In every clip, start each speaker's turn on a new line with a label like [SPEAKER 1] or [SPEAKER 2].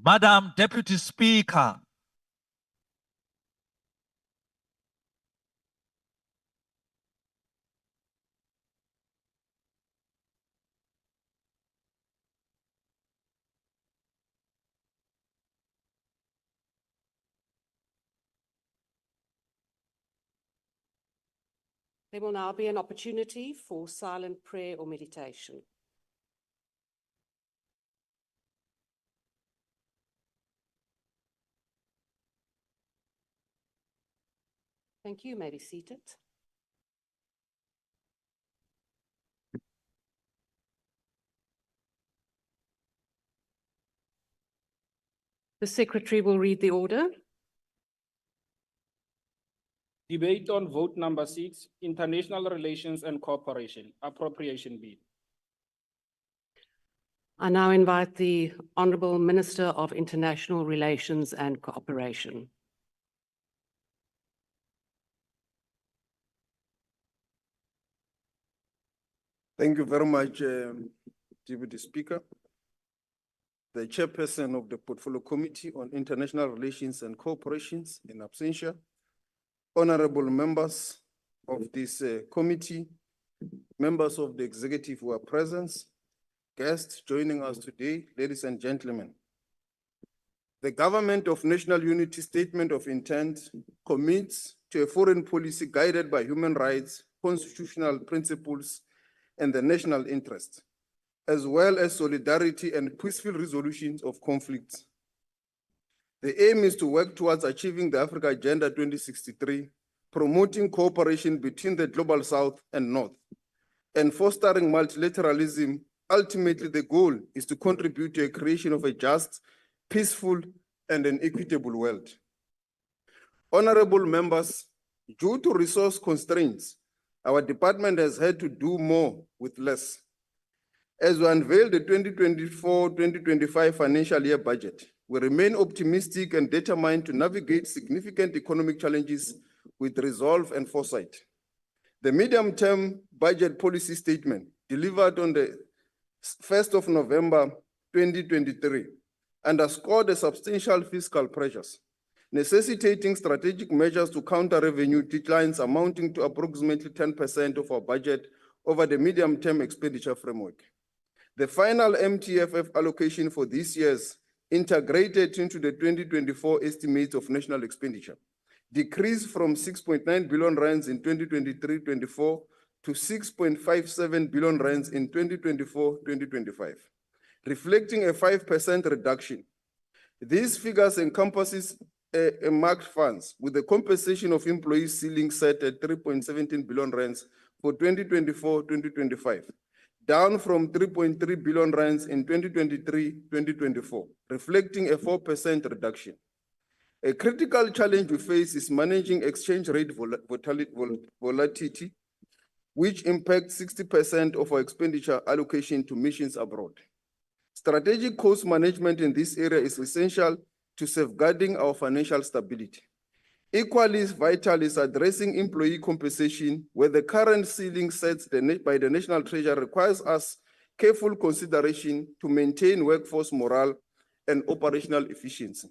[SPEAKER 1] Madam Deputy Speaker,
[SPEAKER 2] There will now be an opportunity for silent prayer or meditation. Thank you. You may be seated. The Secretary will read the order.
[SPEAKER 3] Debate on vote number 6, International Relations and Cooperation, Appropriation Bill.
[SPEAKER 2] I now invite the Honourable Minister of International Relations and Cooperation.
[SPEAKER 4] Thank you very much, Deputy Speaker. The Chairperson of the Portfolio Committee on International Relations and Cooperations in absentia, honorable members of this committee, members of the executive who are present, guests joining us today, ladies and gentlemen. The Government of National Unity Statement of Intent commits to a foreign policy guided by human rights, constitutional principles, and the national interest, as well as solidarity and peaceful resolutions of conflicts. The aim is to work towards achieving the Africa Agenda 2063, promoting cooperation between the Global South and North, and fostering multilateralism. Ultimately, the goal is to contribute to a creation of a just, peaceful, and an equitable world. Honorable members, due to resource constraints, our department has had to do more with less. As we unveil the 2024-2025 financial year budget, we remain optimistic and determined to navigate significant economic challenges with resolve and foresight. The medium-term budget policy statement delivered on the 1st of November 2023 underscored the substantial fiscal pressures, necessitating strategic measures to counter revenue declines amounting to approximately 10% of our budget over the medium-term expenditure framework. The final MTFF allocation for this year's integrated into the 2024 estimates of national expenditure decreased from 6.9 billion rands in 2023-24 to 6.57 billion rands in 2024-2025, reflecting a 5% reduction. These figures encompasses a marked funds with the compensation of employees ceiling set at 3.17 billion rands for 2024-2025, down from 3.3 billion rands in 2023-2024, reflecting a 4% reduction. A critical challenge we face is managing exchange rate volatility, which impacts 60% of our expenditure allocation to missions abroad. Strategic cost management in this area is essential to safeguarding our financial stability. Equally vital is addressing employee compensation, where the current ceiling set by the National Treasury requires us careful consideration to maintain workforce morale and operational efficiency.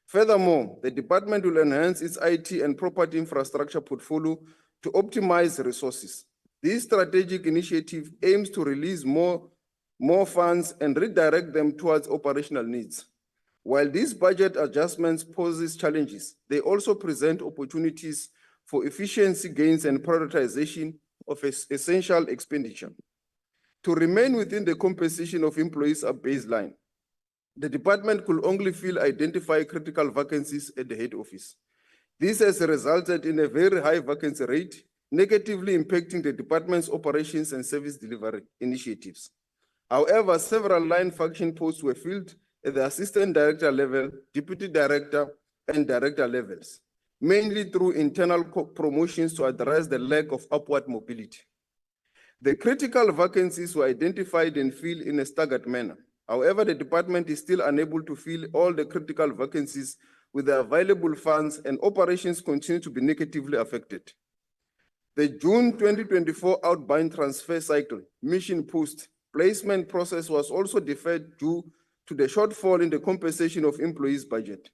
[SPEAKER 4] Furthermore, the department will enhance its IT and property infrastructure portfolio to optimize resources. This strategic initiative aims to release more funds and redirect them towards operational needs. While these budget adjustments poses challenges, they also present opportunities for efficiency gains and prioritization of essential expenditure. To remain within the compensation of employees at baseline, the department could only identify critical vacancies at the head office. This has resulted in a very high vacancy rate, negatively impacting the department's operations and service delivery initiatives. However, several line function posts were filled at the assistant director level, deputy director, and director levels, mainly through internal promotions to address the lack of upward mobility. The critical vacancies were identified and filled in a staggered manner. However, the department is still unable to fill all the critical vacancies with the available funds, and operations continue to be negatively affected. The June 2024 outbound transfer cycle mission post placement process was also deferred due to the shortfall in the compensation of employees' budget.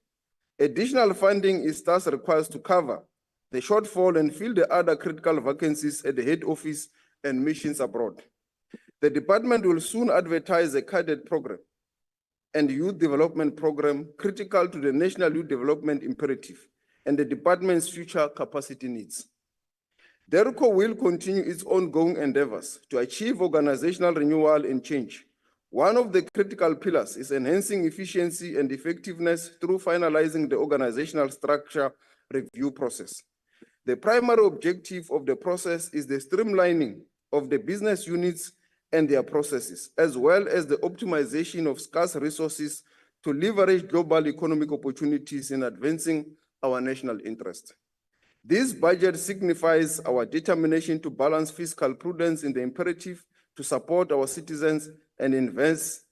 [SPEAKER 4] Additional funding is thus required to cover the shortfall and fill the other critical vacancies at the head office and missions abroad. The department will soon advertise a cadet program and youth development program critical to the national youth development imperative and the department's future capacity needs. DERCO will continue its ongoing endeavors to achieve organizational renewal and change. One of the critical pillars is enhancing efficiency and effectiveness through finalizing the organizational structure review process. The primary objective of the process is the streamlining of the business units and their processes, as well as the optimization of scarce resources to leverage global economic opportunities in advancing our national interest. This budget signifies our determination to balance fiscal prudence in the imperative to support our citizens and invest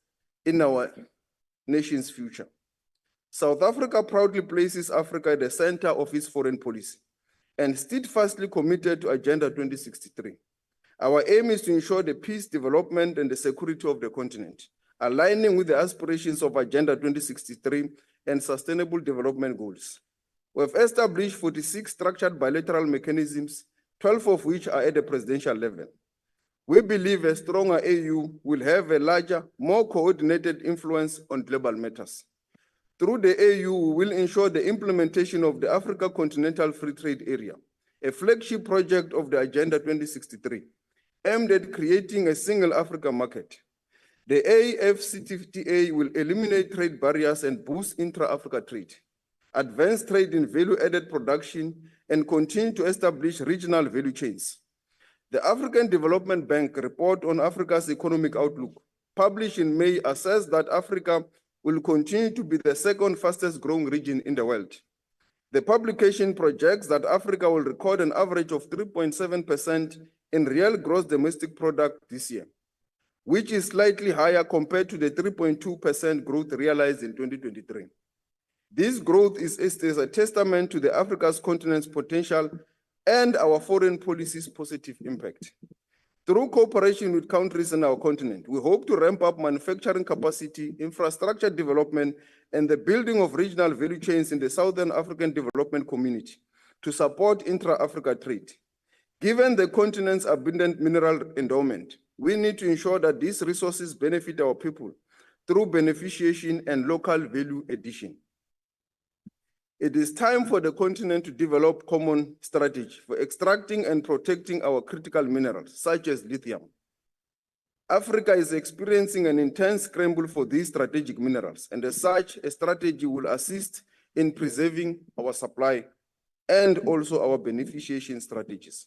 [SPEAKER 4] in our nation's future. South Africa proudly places Africa at the center of its foreign policy and steadfastly committed to Agenda 2063. Our aim is to ensure the peace, development, and the security of the continent, aligning with the aspirations of Agenda 2063 and Sustainable Development Goals. We have established 46 structured bilateral mechanisms, 12 of which are at the presidential level. We believe a stronger AU will have a larger, more coordinated influence on global matters. Through the AU, we will ensure the implementation of the Africa Continental Free Trade Area, a flagship project of the Agenda 2063, aimed at creating a single Africa market. The AFCFTA will eliminate trade barriers and boost intra-Africa trade, advance trade in value-added production, and continue to establish regional value chains. The African Development Bank report on Africa's economic outlook, published in May, assessed that Africa will continue to be the second fastest growing region in the world. The publication projects that Africa will record an average of 3.7% in real gross domestic product this year, which is slightly higher compared to the 3.2% growth realized in 2023. This growth is a testament to the Africa's continent's potential and our foreign policy's positive impact. Through cooperation with countries in our continent, we hope to ramp up manufacturing capacity, infrastructure development, and the building of regional value chains in the Southern African Development Community to support intra-Africa trade. Given the continent's abundant mineral endowment, we need to ensure that these resources benefit our people through beneficiation and local value addition. It is time for the continent to develop common strategy for extracting and protecting our critical minerals, such as lithium. Africa is experiencing an intense scramble for these strategic minerals, and as such, a strategy will assist in preserving our supply and also our beneficiation strategies.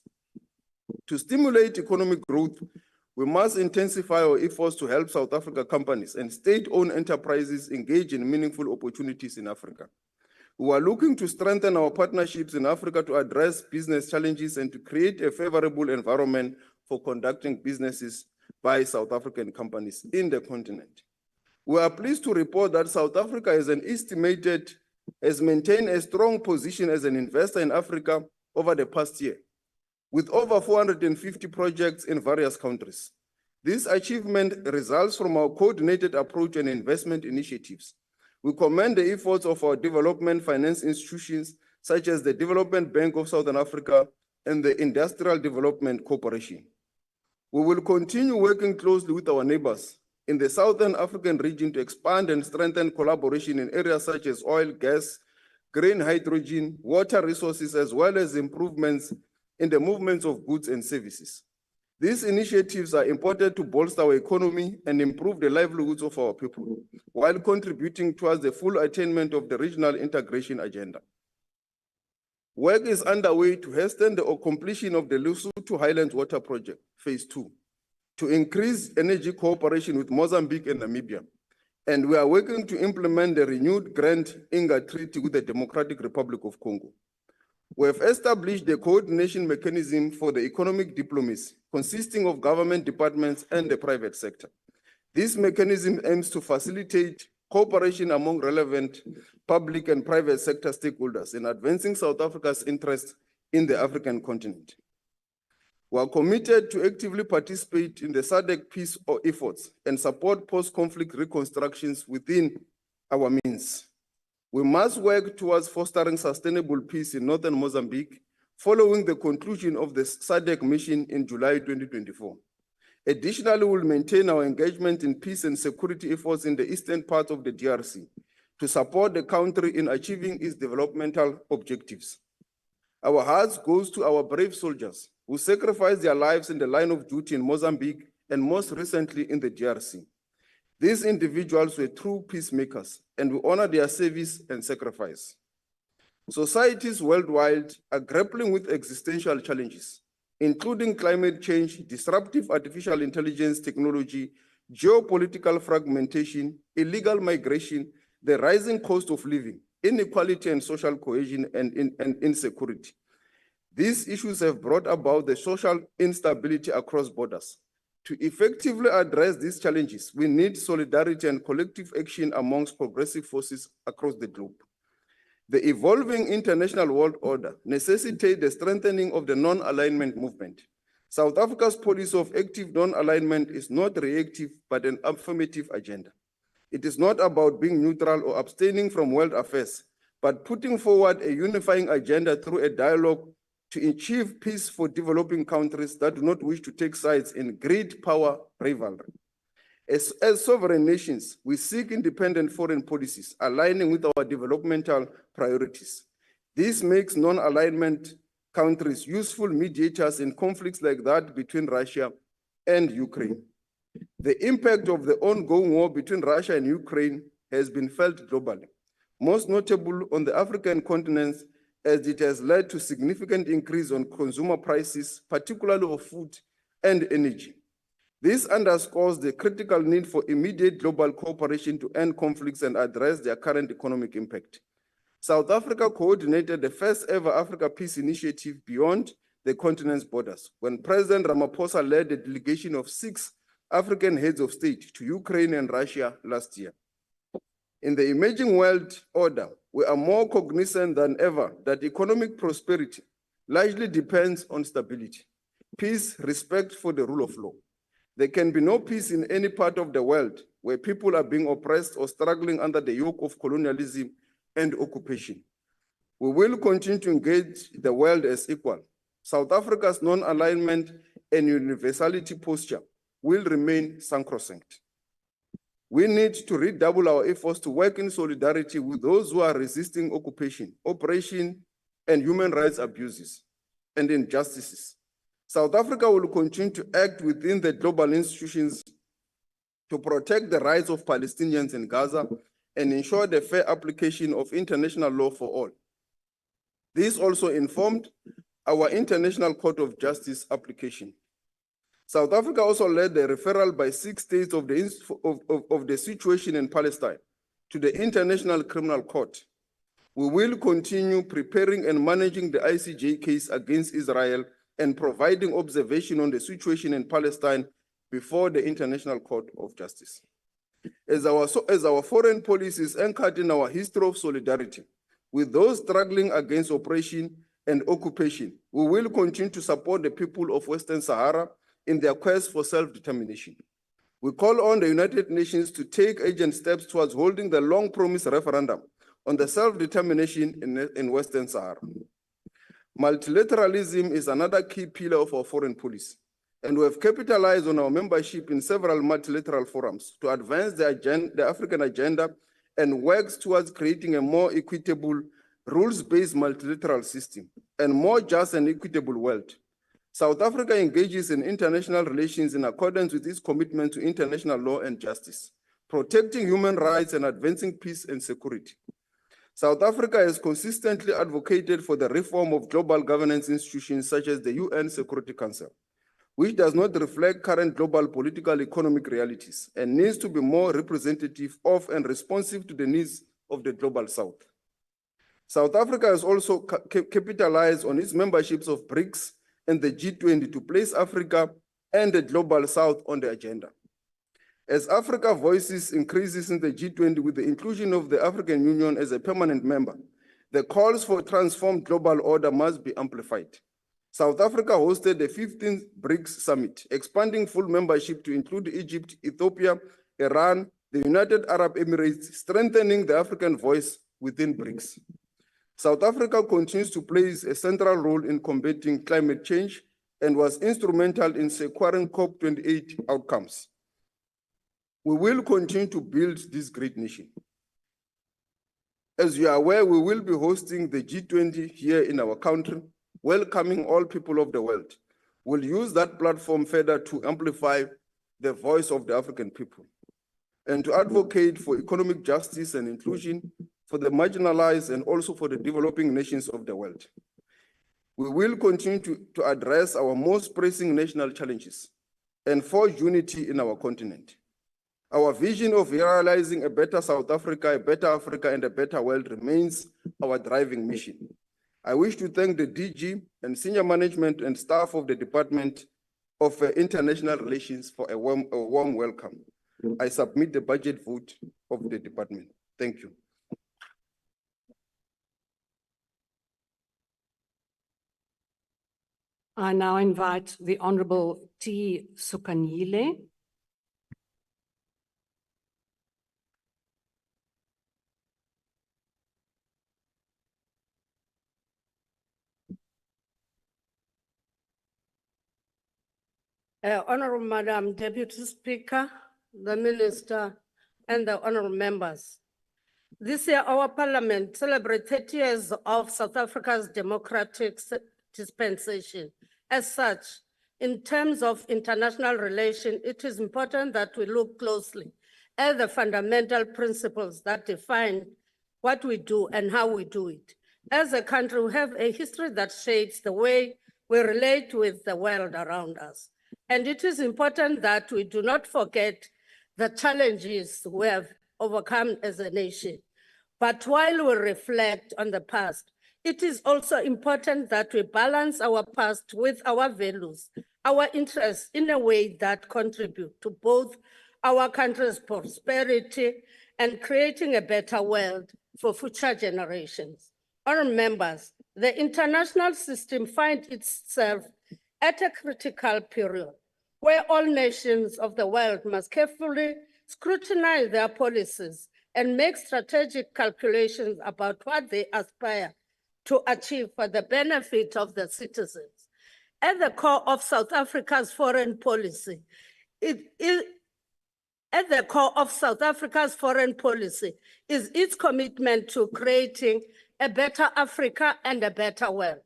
[SPEAKER 4] To stimulate economic growth, we must intensify our efforts to help South Africa companies and state-owned enterprises engage in meaningful opportunities in Africa. We are looking to strengthen our partnerships in Africa to address business challenges and to create a favorable environment for conducting businesses by South African companies in the continent. We are pleased to report that South Africa has maintained a strong position as an investor in Africa over the past year, with over 450 projects in various countries. This achievement results from our coordinated approach and investment initiatives. We commend the efforts of our development finance institutions, such as the Development Bank of Southern Africa and the Industrial Development Corporation. We will continue working closely with our neighbors in the Southern African region to expand and strengthen collaboration in areas such as oil, gas, green hydrogen, water resources, as well as improvements in the movements of goods and services. These initiatives are important to bolster our economy and improve the livelihoods of our people, while contributing towards the full attainment of the regional integration agenda. Work is underway to hasten the completion of the Lesotho Highlands Water Project, Phase 2, to increase energy cooperation with Mozambique and Namibia. And we are working to implement the renewed Grand Inga Treaty with the Democratic Republic of Congo. We have established the coordination mechanism for the economic diplomacy, consisting of government departments and the private sector. This mechanism aims to facilitate cooperation among relevant public and private sector stakeholders in advancing South Africa's interests in the African continent. We are committed to actively participate in the SADC peace efforts and support post-conflict reconstructions within our means. We must work towards fostering sustainable peace in northern Mozambique following the conclusion of the SADC mission in July 2024. Additionally, we will maintain our engagement in peace and security efforts in the eastern part of the DRC to support the country in achieving its developmental objectives. Our hearts goes to our brave soldiers who sacrificed their lives in the line of duty in Mozambique and most recently in the DRC. These individuals were true peacemakers, and we honor their service and sacrifice. Societies worldwide are grappling with existential challenges, including climate change, disruptive artificial intelligence technology, geopolitical fragmentation, illegal migration, the rising cost of living, inequality and social cohesion, and insecurity. These issues have brought about the social instability across borders. To effectively address these challenges, we need solidarity and collective action amongst progressive forces across the globe. The evolving international world order necessitates the strengthening of the non-alignment movement. South Africa's policy of active non-alignment is not reactive, but an affirmative agenda. It is not about being neutral or abstaining from world affairs, but putting forward a unifying agenda through a dialogue to achieve peace for developing countries that do not wish to take sides in great power rivalry. As sovereign nations, we seek independent foreign policies aligning with our developmental priorities. This makes non-alignment countries useful mediators in conflicts like that between Russia and Ukraine. The impact of the ongoing war between Russia and Ukraine has been felt globally, most notable on the African continent, as it has led to significant increase on consumer prices, particularly of food and energy. This underscores the critical need for immediate global cooperation to end conflicts and address their current economic impact. South Africa coordinated the first ever Africa Peace Initiative beyond the continent's borders when President Ramaphosa led a delegation of 6 African heads of state to Ukraine and Russia last year. In the emerging world order, we are more cognizant than ever that economic prosperity largely depends on stability, peace, respect for the rule of law. There can be no peace in any part of the world where people are being oppressed or struggling under the yoke of colonialism and occupation. We will continue to engage the world as equal. South Africa's non-alignment and universality posture will remain sacrosanct. We need to redouble our efforts to work in solidarity with those who are resisting occupation, oppression, and human rights abuses and injustices. South Africa will continue to act within the global institutions to protect the rights of Palestinians in Gaza and ensure the fair application of international law for all. This also informed our International Court of Justice application. South Africa also led the referral by 6 states of the situation in Palestine to the International Criminal Court. We will continue preparing and managing the ICJ case against Israel and providing observation on the situation in Palestine before the International Court of Justice. As our foreign policy is anchored in our history of solidarity with those struggling against oppression and occupation, we will continue to support the people of Western Sahara in their quest for self-determination. We call on the United Nations to take urgent steps towards holding the long-promised referendum on the self-determination in Western Sahara. Multilateralism is another key pillar of our foreign policy, and we have capitalized on our membership in several multilateral forums to advance the African agenda and works towards creating a more equitable, rules-based multilateral system and more just and equitable world. South Africa engages in international relations in accordance with its commitment to international law and justice, protecting human rights and advancing peace and security. South Africa has consistently advocated for the reform of global governance institutions such as the UN Security Council, which does not reflect current global political economic realities and needs to be more representative of and responsive to the needs of the global South. South Africa has also capitalized on its memberships of BRICS and the G20 to place Africa and the global South on the agenda. As Africa voices increases in the G20 with the inclusion of the African Union as a permanent member, the calls for transformed global order must be amplified. South Africa hosted the 15th BRICS Summit, expanding full membership to include Egypt, Ethiopia, Iran, the United Arab Emirates, strengthening the African voice within BRICS. South Africa continues to play a central role in combating climate change and was instrumental in securing COP28 outcomes. We will continue to build this great nation. As you are aware, we will be hosting the G20 here in our country, welcoming all people of the world. We'll use that platform further to amplify the voice of the African people and to advocate for economic justice and inclusion for the marginalized and also for the developing nations of the world. We will continue to address our most pressing national challenges and forge unity in our continent. Our vision of realizing a better South Africa, a better Africa, and a better world remains our driving mission. I wish to thank the DG and senior management and staff of the Department of International Relations for a warm welcome. I submit the budget vote of the department. Thank you.
[SPEAKER 2] I now invite the Honorable T. Sukanyile.
[SPEAKER 5] Honorable Madam Deputy Speaker, the Minister, and the honorable members. This year, our Parliament celebrates 30 years of South Africa's democratic dispensation. As such, in terms of international relations, it is important that we look closely at the fundamental principles that define what we do and how we do it. As a country, we have a history that shapes the way we relate with the world around us. And it is important that we do not forget the challenges we have overcome as a nation. But while we reflect on the past, it is also important that we balance our past with our values, our interests in a way that contribute to both our country's prosperity and creating a better world for future generations. Honourable members, the international system finds itself at a critical period where all nations of the world must carefully scrutinize their policies and make strategic calculations about what they aspire to achieve for the benefit of the citizens. At the core of South Africa's foreign policy, is its commitment to creating a better Africa and a better world.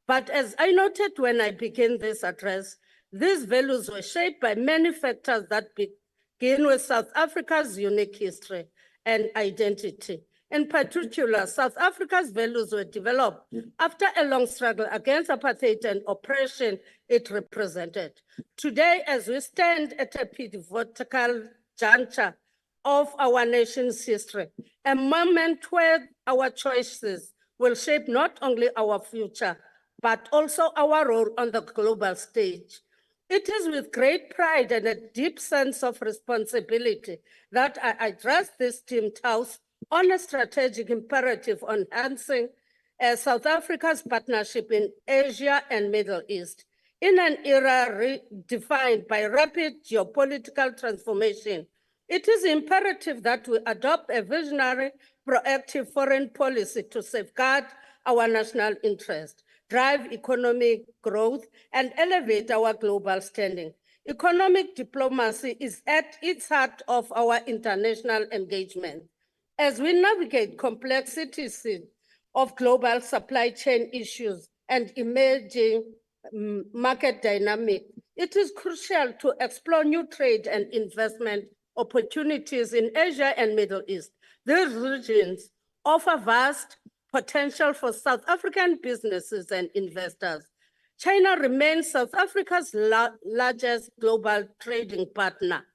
[SPEAKER 5] But as I noted when I began this address, these values were shaped by many factors that begin with South Africa's unique history and identity. In particular, South Africa's values were developed after a long struggle against apartheid and oppression it represented. Today, as we stand at a pivotal juncture of our nation's history, a moment where our choices will shape not only our future, but also our role on the global stage. It is with great pride and a deep sense of responsibility that I address this teamed house on a strategic imperative on enhancing South Africa's partnership in Asia and Middle East. In an era defined by rapid geopolitical transformation, it is imperative that we adopt a visionary, proactive foreign policy to safeguard our national interest, drive economic growth, and elevate our global standing. Economic diplomacy is at its heart of our international engagement. As we navigate complexities of global supply chain issues and emerging market dynamics, it is crucial to explore new trade and investment opportunities in Asia and Middle East. These regions offer vast potential for South African businesses and investors. China remains South Africa's largest global trading partner.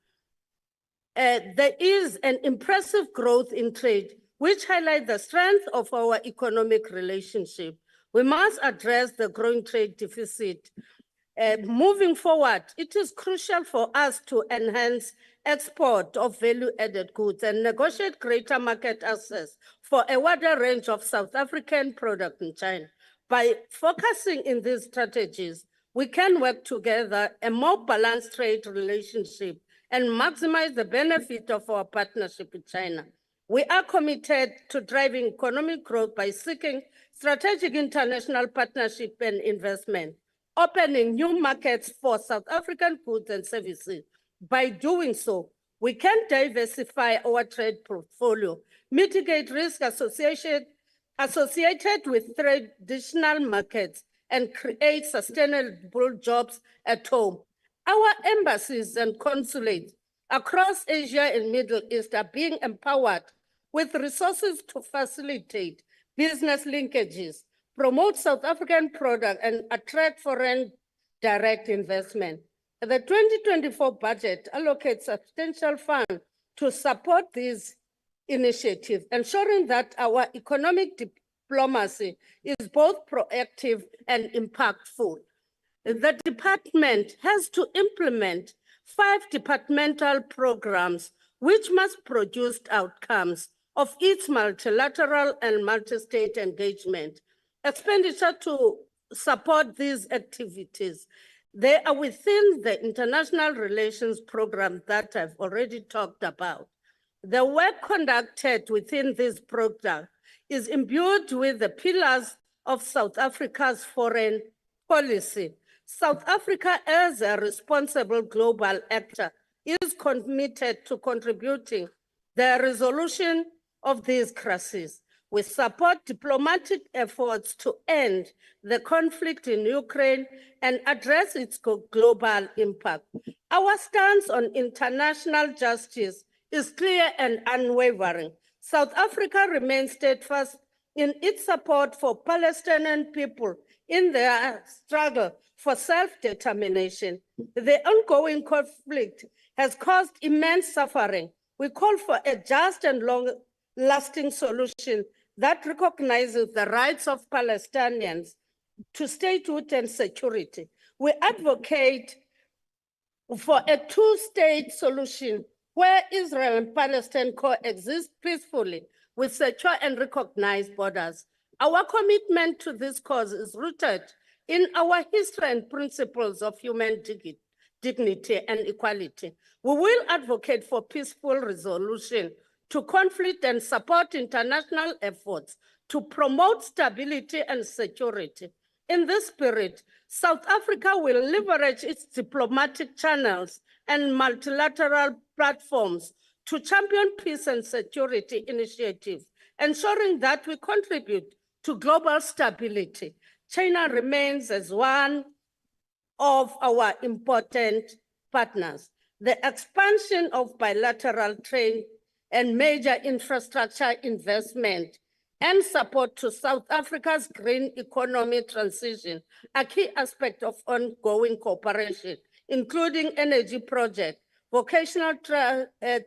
[SPEAKER 5] There is an impressive growth in trade, which highlights the strength of our economic relationship. We must address the growing trade deficit. Moving forward, it is crucial for us to enhance export of value-added goods and negotiate greater market access for a wider range of South African products in China. By focusing in these strategies, we can work together a more balanced trade relationship and maximize the benefit of our partnership with China. We are committed to driving economic growth by seeking strategic international partnership and investment, opening new markets for South African goods and services. By doing so, we can diversify our trade portfolio, mitigate risk associated with traditional markets, and create sustainable jobs at home. Our embassies and consulates across Asia and Middle East are being empowered with resources to facilitate business linkages, promote South African products, and attract foreign direct investment. The 2024 budget allocates substantial funds to support these initiatives, ensuring that our economic diplomacy is both proactive and impactful. The department has to implement 5 departmental programs which must produce outcomes of its multilateral and multi-state engagement. Expenditure to support these activities, they are within the international relations program that I've already talked about. The work conducted within this program is imbued with the pillars of South Africa's foreign policy. South Africa, as a responsible global actor, is committed to contributing the resolution of these crises. We support diplomatic efforts to end the conflict in Ukraine and address its global impact. Our stance on international justice is clear and unwavering. South Africa remains steadfast in its support for Palestinian people in their struggle for self-determination. The ongoing conflict has caused immense suffering. We call for a just and long-lasting solution that recognizes the rights of Palestinians to statehood and security. We advocate for a 2-state solution where Israel and Palestine coexist peacefully with secure and recognized borders. Our commitment to this cause is rooted in our history and principles of human dignity and equality. We will advocate for peaceful resolution to conflict and support international efforts to promote stability and security. In this spirit, South Africa will leverage its diplomatic channels and multilateral platforms to champion peace and security initiatives, ensuring that we contribute to global stability. China remains as one of our important partners. The expansion of bilateral trade and major infrastructure investment and support to South Africa's green economy transition are key aspects of ongoing cooperation, including energy projects, vocational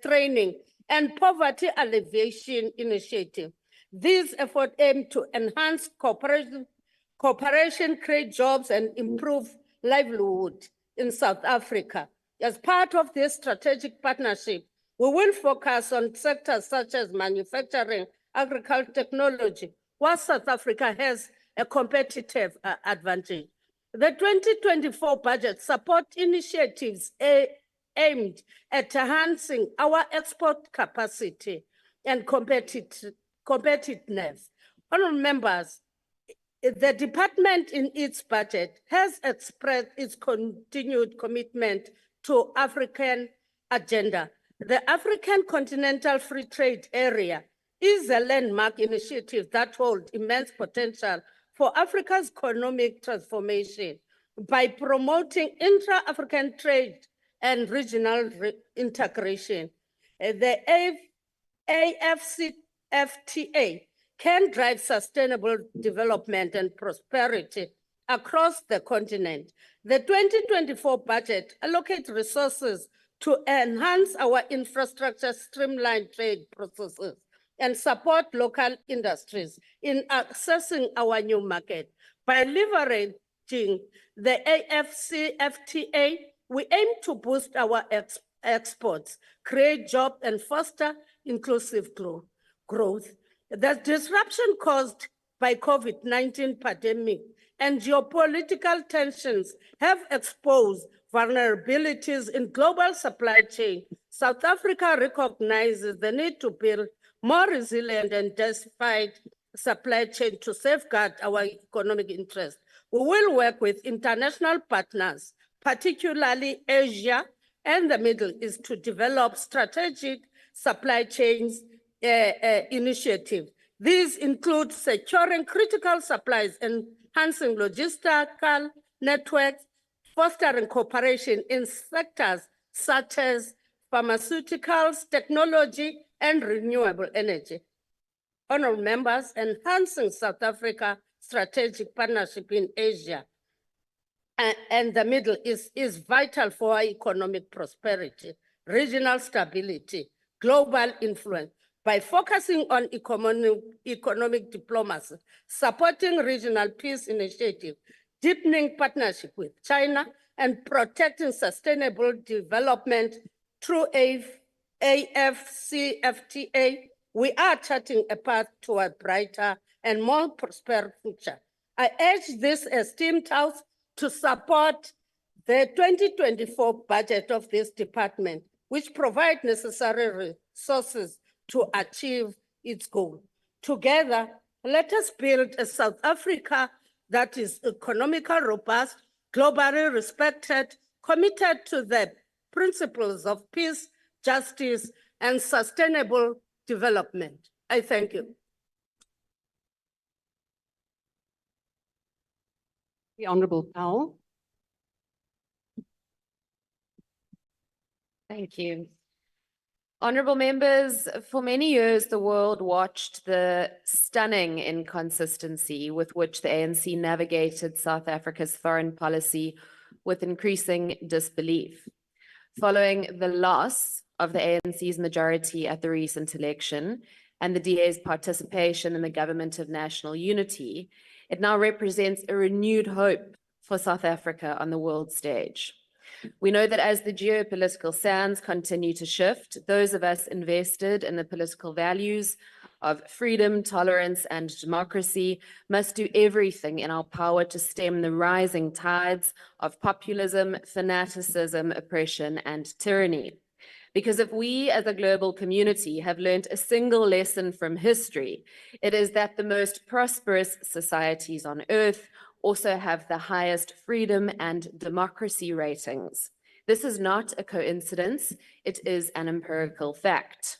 [SPEAKER 5] training, and poverty alleviation initiative. These efforts aim to enhance cooperation, create jobs, and improve livelihood in South Africa. As part of this strategic partnership, we will focus on sectors such as manufacturing, agriculture, technology, where South Africa has a competitive advantage. The 2024 budget support initiatives aimed at enhancing our export capacity and competitiveness. Honourable members, the department in its budget has expressed its continued commitment to African agenda. The African Continental Free Trade Area is a landmark initiative that holds immense potential for Africa's economic transformation by promoting intra-African trade and regional integration. The AfCFTA can drive sustainable development and prosperity across the continent. The 2024 budget allocates resources to enhance our infrastructure, streamline trade processes, and support local industries in accessing our new market. By leveraging the AfCFTA, we aim to boost our exports, create jobs, and foster inclusive growth. The disruption caused by COVID-19 pandemic and geopolitical tensions have exposed vulnerabilities in global supply chain, South Africa recognizes the need to build more resilient and diversified supply chain to safeguard our economic interests. We will work with international partners, particularly Asia and the Middle East, to develop strategic supply chains initiatives. These include securing critical supplies, enhancing logistical networks, fostering cooperation in sectors such as pharmaceuticals, technology, and renewable energy. Honorable members, enhancing South Africa strategic partnership in Asia and the Middle East is vital for our economic prosperity, regional stability, global influence. By focusing on economic diplomacy, supporting regional peace initiatives, deepening partnership with China, and protecting sustainable development through AFCFTA, we are charting a path to a brighter and more prosperous future. I urge this esteemed House to support the 2024 budget of this department, which provide necessary resources to achieve its goal. Together, let us build a South Africa that is economically robust, globally respected, committed to the principles of peace, justice, and sustainable development. I thank you.
[SPEAKER 2] The Honorable Powell.
[SPEAKER 6] Thank you. Honorable members, for many years, the world watched the stunning inconsistency with which the ANC navigated South Africa's foreign policy with increasing disbelief. Following the loss of the ANC's majority at the recent election and the DA's participation in the government of national unity, it now represents a renewed hope for South Africa on the world stage. We know that as the geopolitical sands continue to shift, those of us invested in the political values of freedom, tolerance, and democracy must do everything in our power to stem the rising tides of populism, fanaticism, oppression, and tyranny. Because if we as a global community have learned a single lesson from history, it is that the most prosperous societies on earth also have the highest freedom and democracy ratings. This is not a coincidence, it is an empirical fact.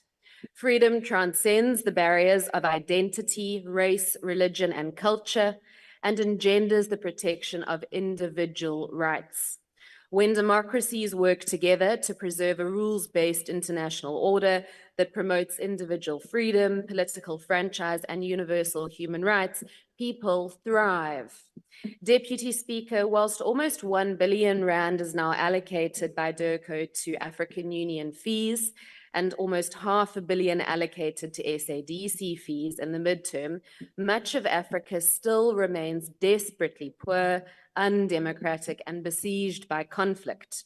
[SPEAKER 6] Freedom transcends the barriers of identity, race, religion, and culture, and engenders the protection of individual rights. When democracies work together to preserve a rules-based international order that promotes individual freedom, political franchise, and universal human rights, people thrive. Deputy Speaker, whilst almost 1 billion rand is now allocated by DIRCO to African Union fees and almost $500 million allocated to SADC fees in the midterm, much of Africa still remains desperately poor, undemocratic, and besieged by conflict.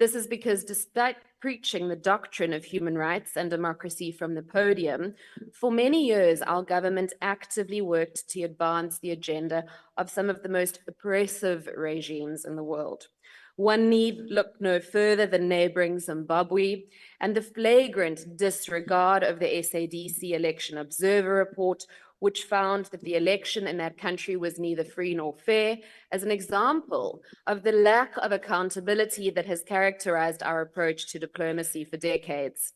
[SPEAKER 6] This is because despite preaching the doctrine of human rights and democracy from the podium, for many years our government actively worked to advance the agenda of some of the most oppressive regimes in the world. One need look no further than neighboring Zimbabwe and the flagrant disregard of the SADC Election Observer Report, which found that the election in that country was neither free nor fair, as an example of the lack of accountability that has characterized our approach to diplomacy for decades.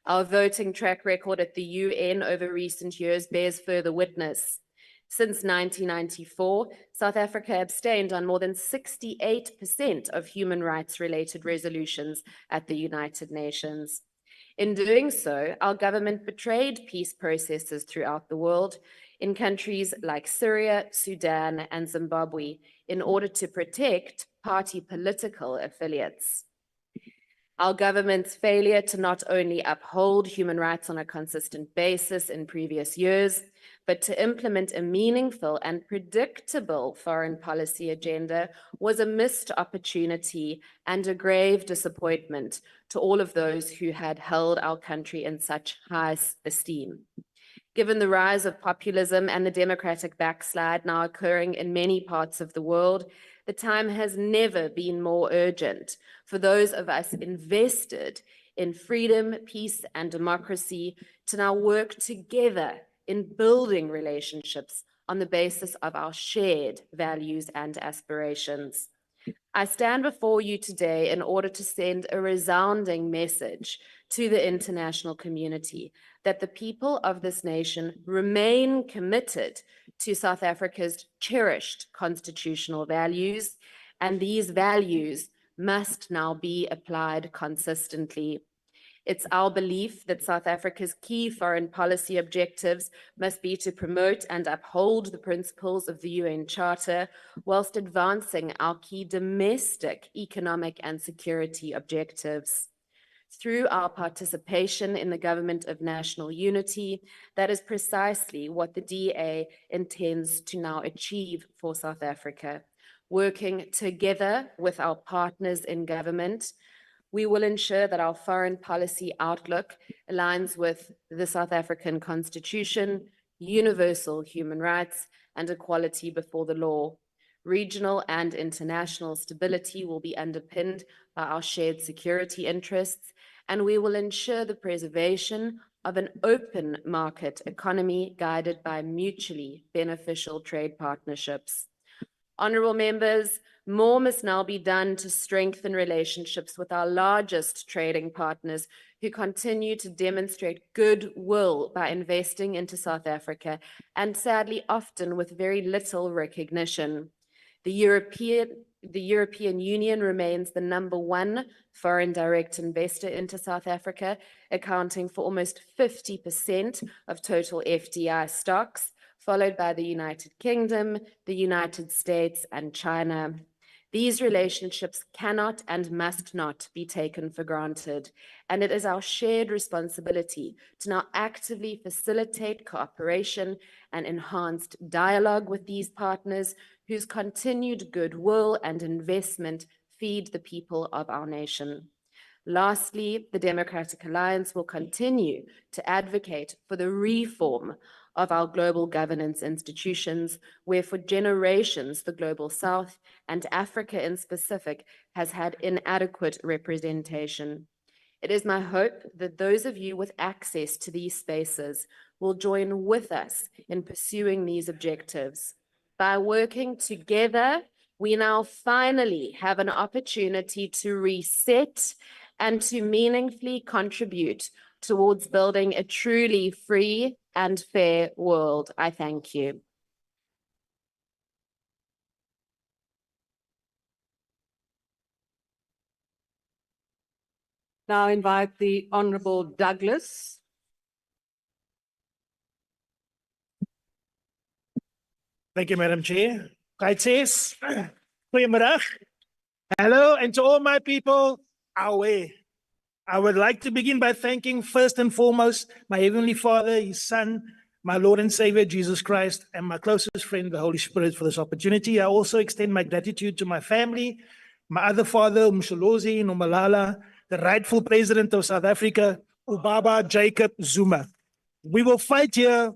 [SPEAKER 6] Our voting track record at the UN over recent years bears further witness. Since 1994, South Africa abstained on more than 68% of human rights-related resolutions at the United Nations. In doing so, our government betrayed peace processes throughout the world in countries like Syria, Sudan, and Zimbabwe in order to protect party political affiliates. Our government's failure to not only uphold human rights on a consistent basis in previous years, but to implement a meaningful and predictable foreign policy agenda was a missed opportunity and a grave disappointment to all of those who had held our country in such high esteem. Given the rise of populism and the democratic backslide now occurring in many parts of the world, the time has never been more urgent for those of us invested in freedom, peace, and democracy to now work together in building relationships on the basis of our shared values and aspirations. I stand before you today in order to send a resounding message to the international community that the people of this nation remain committed to South Africa's cherished constitutional values, and these values must now be applied consistently. It's our belief that South Africa's key foreign policy objectives must be to promote and uphold the principles of the UN Charter, whilst advancing our key domestic economic and security objectives. Through our participation in the Government of National Unity, that is precisely what the DA intends to now achieve for South Africa. Working together with our partners in government, we will ensure that our foreign policy outlook aligns with the South African Constitution, universal human rights, and equality before the law. Regional and international stability will be underpinned by our shared security interests, and we will ensure the preservation of an open market economy guided by mutually beneficial trade partnerships. Honourable members, more must now be done to strengthen relationships with our largest trading partners who continue to demonstrate goodwill by investing into South Africa, and sadly often with very little recognition. The European Union remains the #1 foreign direct investor into South Africa, accounting for almost 50% of total FDI stocks, followed by the United Kingdom, the United States, and China. These relationships cannot and must not be taken for granted, and it is our shared responsibility to now actively facilitate cooperation and enhanced dialogue with these partners whose continued goodwill and investment feed the people of our nation. Lastly, the Democratic Alliance will continue to advocate for the reform of our global governance institutions, where for generations the Global South and Africa in specific has had inadequate representation. It is my hope that those of you with access to these spaces will join with us in pursuing these objectives. By working together, we now finally have an opportunity to reset and to meaningfully contribute towards building a truly free and fair world. I thank you.
[SPEAKER 2] Now invite the Honourable Douglas.
[SPEAKER 7] Thank you, Madam Chair. Kaites, goeiemiddag. Hello, and to all my people, away. I would like to begin by thanking first and foremost my Heavenly Father, His Son, my Lord and Savior, Jesus Christ, and my closest friend, the Holy Spirit, for this opportunity. I also extend my gratitude to my family, my other father, Umsholozi Nomalala, the rightful president of South Africa, Ubaba Jacob Zuma. We will fight here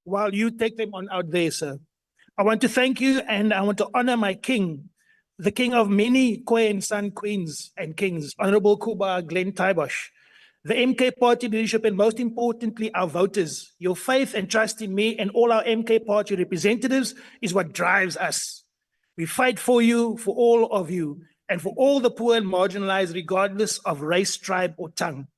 [SPEAKER 7] while you take them on out there, sir. I want to thank you, and I want to honor my king, the king of many Queen, Son, Queens, and Kings, Honorable Kuba Glenn Taibosh, the MK Party leadership, and most importantly, our voters. Your faith and trust in me and all our MK Party representatives is what drives us. We fight for you, for all of you, and for all the poor and marginalized, regardless of race, tribe, or tongue.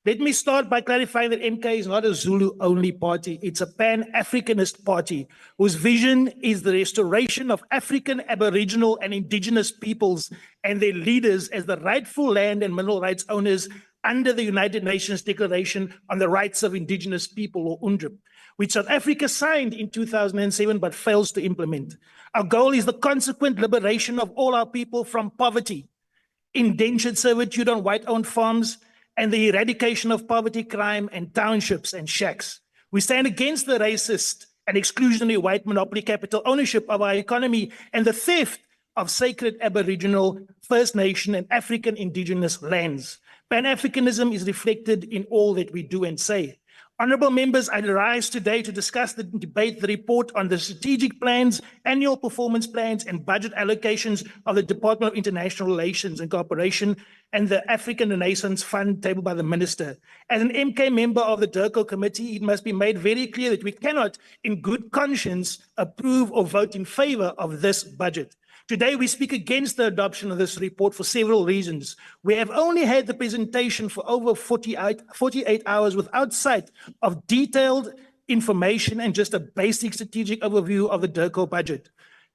[SPEAKER 7] Let me start by clarifying that MK is not a Zulu-only party. It's a Pan-Africanist party whose vision is the restoration of African, Aboriginal, and Indigenous peoples and their leaders as the rightful land and mineral rights owners under the United Nations Declaration on the Rights of Indigenous People, or UNDRIP, which South Africa signed in 2007 but fails to implement. Our goal is the consequent liberation of all our people from poverty, indentured servitude on white-owned farms, and the eradication of poverty, crime, and townships and shacks. We stand against the racist and exclusionary white monopoly capital ownership of our economy and the theft of sacred Aboriginal, First Nation, and African indigenous lands. Pan-Africanism is reflected in all that we do and say. Honourable members, I rise today to discuss and debate the report on the strategic plans, annual performance plans and budget allocations of the Department of International Relations and Cooperation and the African Renaissance Fund tabled by the Minister. As an MK member of the DIRCO committee, it must be made very clear that we cannot, in good conscience, approve or vote in favour of this budget. Today, we speak against the adoption of this report for several reasons. We have only had the presentation for over 48 hours without sight of detailed information and just a basic strategic overview of the DIRCO budget.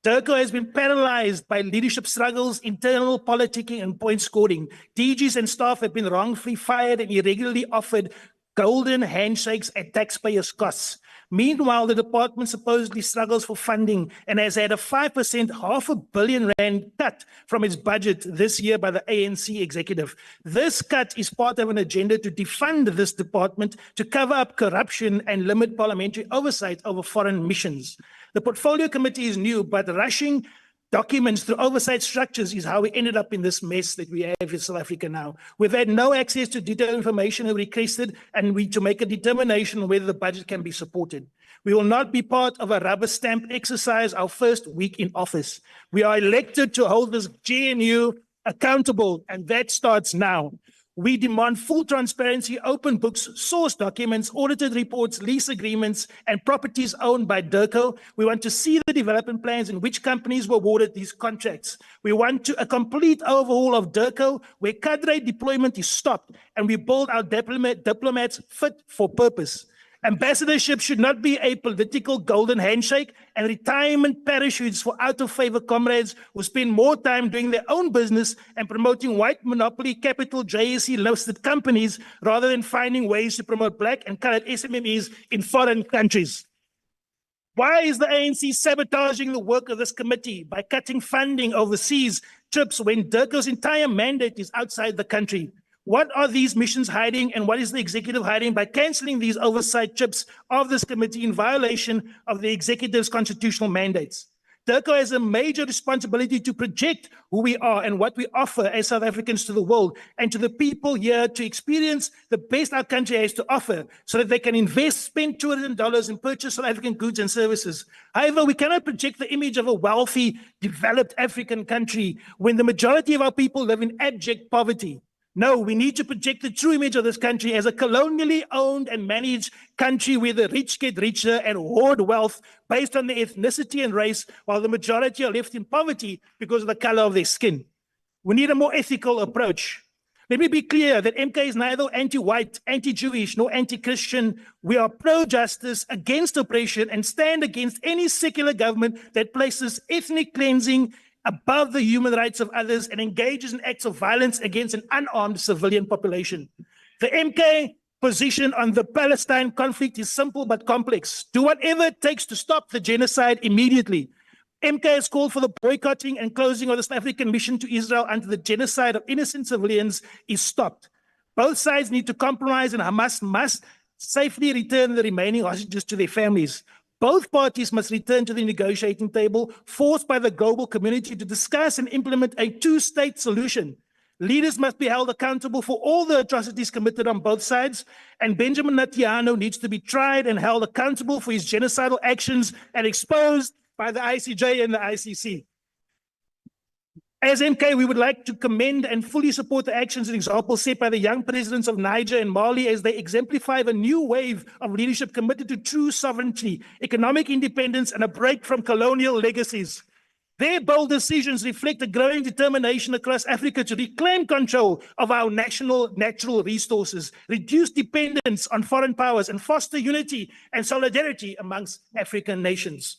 [SPEAKER 7] DIRCO has been paralyzed by leadership struggles, internal politicking and point scoring. DGs and staff have been wrongfully fired and irregularly offered golden handshakes at taxpayers' costs. Meanwhile, the department supposedly struggles for funding and has had a 5%, R500 million cut from its budget this year by the ANC executive. This cut is part of an agenda to defund this department, to cover up corruption and limit parliamentary oversight over foreign missions. The portfolio committee is new, but rushing documents through oversight structures is how we ended up in this mess that we have in South Africa now. We've had no access to detailed information we requested, and we to make a determination on whether the budget can be supported. We will not be part of a rubber stamp exercise our first week in office. We are elected to hold this GNU accountable, and that starts now. We demand full transparency, open books, source documents, audited reports, lease agreements, and properties owned by DIRCO. We want to see the development plans and which companies were awarded these contracts. We want a complete overhaul of DIRCO where cadre deployment is stopped and we build our diplomats fit for purpose. Ambassadorship should not be a political golden handshake and retirement parachutes for out-of-favor comrades who spend more time doing their own business and promoting white monopoly capital JSE-listed companies rather than finding ways to promote black and colored SMMEs in foreign countries. Why is the ANC sabotaging the work of this committee by cutting funding overseas trips when DIRCO's entire mandate is outside the country? What are these missions hiding and what is the executive hiding by cancelling these oversight trips of this committee in violation of the executive's constitutional mandates? DIRCO has a major responsibility to project who we are and what we offer as South Africans to the world and to the people here to experience the best our country has to offer so that they can invest, spend $200 and purchase South African goods and services. However, we cannot project the image of a wealthy, developed African country when the majority of our people live in abject poverty. No, we need to project the true image of this country as a colonially owned and managed country where the rich get richer and hoard wealth based on their ethnicity and race, while the majority are left in poverty because of the color of their skin. We need a more ethical approach. Let me be clear that MK is neither anti-white, anti-Jewish, nor anti-Christian. We are pro-justice, against oppression, and stand against any secular government that places ethnic cleansing above the human rights of others and engages in acts of violence against an unarmed civilian population. The MK position on the Palestine conflict is simple but complex. Do whatever it takes to stop the genocide immediately. MK has called for the boycotting and closing of the South African mission to Israel until the genocide of innocent civilians is stopped. Both sides need to compromise and Hamas must safely return the remaining hostages to their families. Both parties must return to the negotiating table, forced by the global community to discuss and implement a two-state solution. Leaders must be held accountable for all the atrocities committed on both sides, and Benjamin Netanyahu needs to be tried and held accountable for his genocidal actions and exposed by the ICJ and the ICC. As MK, we would like to commend and fully support the actions and examples set by the young presidents of Niger and Mali as they exemplify a new wave of leadership committed to true sovereignty, economic independence, and a break from colonial legacies. Their bold decisions reflect a growing determination across Africa to reclaim control of our national natural resources, reduce dependence on foreign powers, and foster unity and solidarity amongst African nations.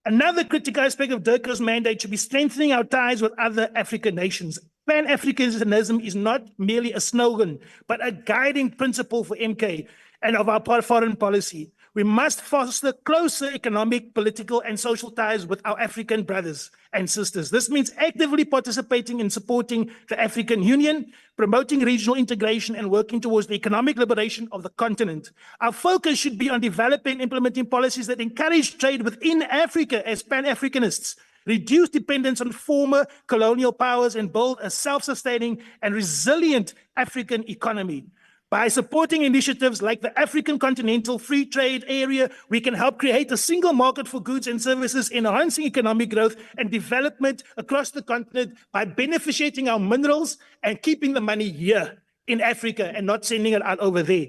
[SPEAKER 7] Another critical aspect of DIRCO's mandate should be strengthening our ties with other African nations. Pan-Africanism is not merely a slogan, but a guiding principle for MK and of our foreign policy. We must foster closer economic, political, and social ties with our African brothers and sisters. This means actively participating in supporting the African Union, promoting regional integration, and working towards the economic liberation of the continent. Our focus should be on developing and implementing policies that encourage trade within Africa as Pan-Africanists, reduce dependence on former colonial powers, and build a self-sustaining and resilient African economy. By supporting initiatives like the African Continental Free Trade Area, we can help create a single market for goods and services, enhancing economic growth and development across the continent by beneficiating our minerals and keeping the money here in Africa and not sending it out over there.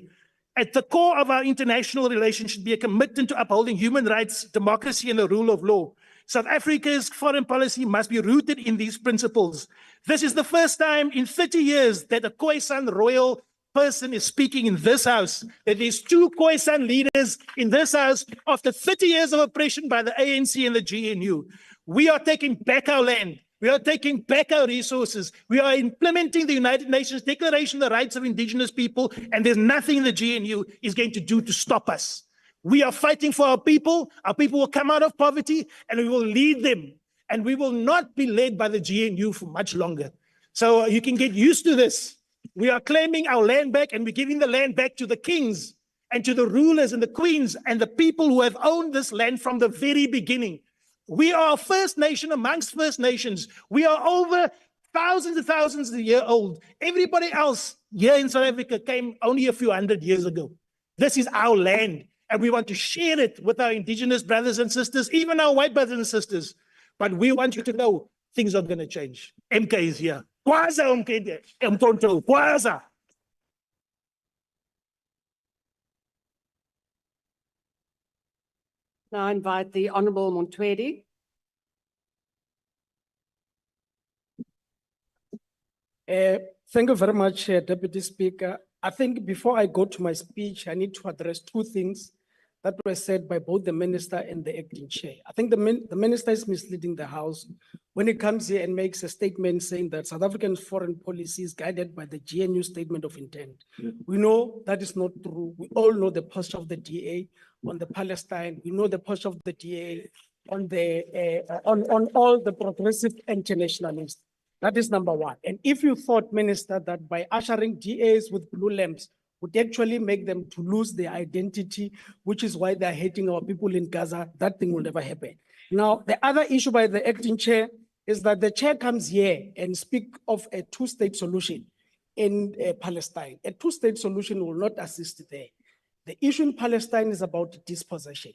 [SPEAKER 7] At the core of our international relations should be a commitment to upholding human rights, democracy, and the rule of law. South Africa's foreign policy must be rooted in these principles. This is the first time in 30 years that a Khoisan royal person is speaking in this house, that there's two Khoisan leaders in this house after 30 years of oppression by the ANC and the GNU. We are taking back our land. We are taking back our resources. We are implementing the United Nations Declaration of the Rights of Indigenous People, and there's nothing the GNU is going to do to stop us. We are fighting for our people. Our people will come out of poverty, and we will lead them. And we will not be led by the GNU for much longer. So you can get used to this. We are claiming our land back, and we're giving the land back to the kings and to the rulers and the queens and the people who have owned this land from the very beginning. We are a First Nation amongst First Nations. We are over thousands and thousands of years old. Everybody else here in South Africa came only a few hundred years ago. This is our land, and we want to share it with our indigenous brothers and sisters, even our white brothers and sisters. But we want you to know things are going to change. MK is here. Kwaza umkende, mtonto, kwaza.
[SPEAKER 2] Now I invite the Honorable Montwedi.
[SPEAKER 8] Thank you very much, Deputy Speaker. I think before I go to my speech, I need to address two things that were said by both the minister and the acting chair. I think the minister is misleading the House when he comes here and makes a statement saying that South African foreign policy is guided by the GNU statement of intent. We know that is not true. We all know the posture of the DA on the Palestine. We know the posture of the DA on the on all the progressive internationalists. That is number one. And if you thought, Minister, that by ushering DAs with blue lamps would actually make them to lose their identity, which is why they're hating our people in Gaza, that thing will never happen. Now, the other issue by the acting chair is that the chair comes here and speak of a two-state solution in Palestine. A two-state solution will not assist there. The issue in Palestine is about dispossession.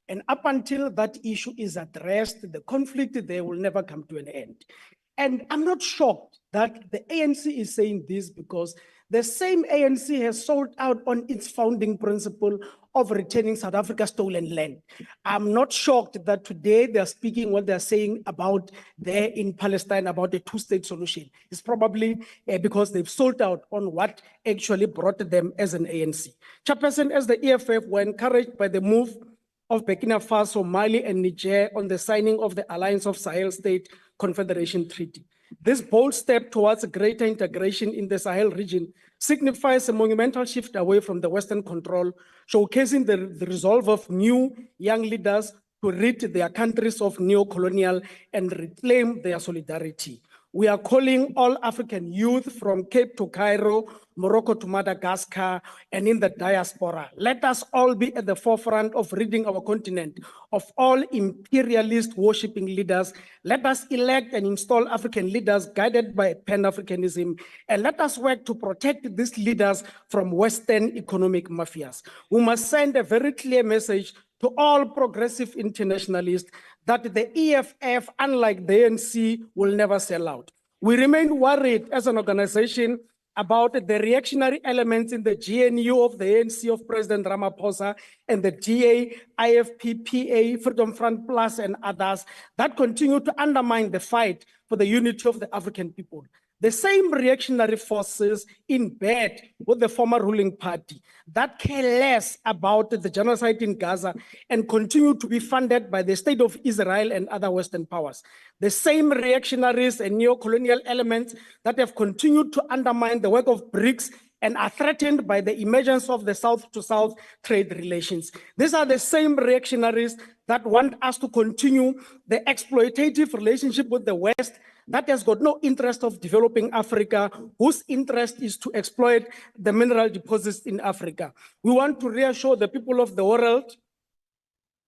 [SPEAKER 8] And up until that issue is addressed, the conflict there will never come to an end. And I'm not shocked that the ANC is saying this because the same ANC has sold out on its founding principle of returning South Africa's stolen land. I'm not shocked that today they're speaking what they're saying about there in Palestine about a two-state solution. It's probably because they've sold out on what actually brought them as an ANC. Chairperson, as the EFF were encouraged by the move of Burkina Faso, Mali, and Niger on the signing of the Alliance of Sahel State Confederation Treaty. This bold step towards greater integration in the Sahel region signifies a monumental shift away from the Western control, showcasing the resolve of new young leaders to rid their countries of neo-colonial and reclaim their solidarity. We are calling all African youth from Cape to Cairo, Morocco to Madagascar, and in the diaspora. Let us all be at the forefront of ridding our continent of all imperialist worshipping leaders. Let us elect and install African leaders guided by Pan-Africanism, and let us work to protect these leaders from Western economic mafias. We must send a very clear message to all progressive internationalists that the EFF, unlike the ANC, will never sell out. We remain worried as an organization about the reactionary elements in the GNU of the ANC of President Ramaphosa and the DA, IFP, PA, Freedom Front Plus, and others that continue to undermine the fight for the unity of the African people. The same reactionary forces in bed with the former ruling party that care less about the genocide in Gaza and continue to be funded by the state of Israel and other Western powers. The same reactionaries and neo-colonial elements that have continued to undermine the work of BRICS and are threatened by the emergence of the South-to-South trade relations. These are the same reactionaries that want us to continue the exploitative relationship with the West that has got no interest of developing Africa, whose interest is to exploit the mineral deposits in Africa. We want to reassure the people of the world,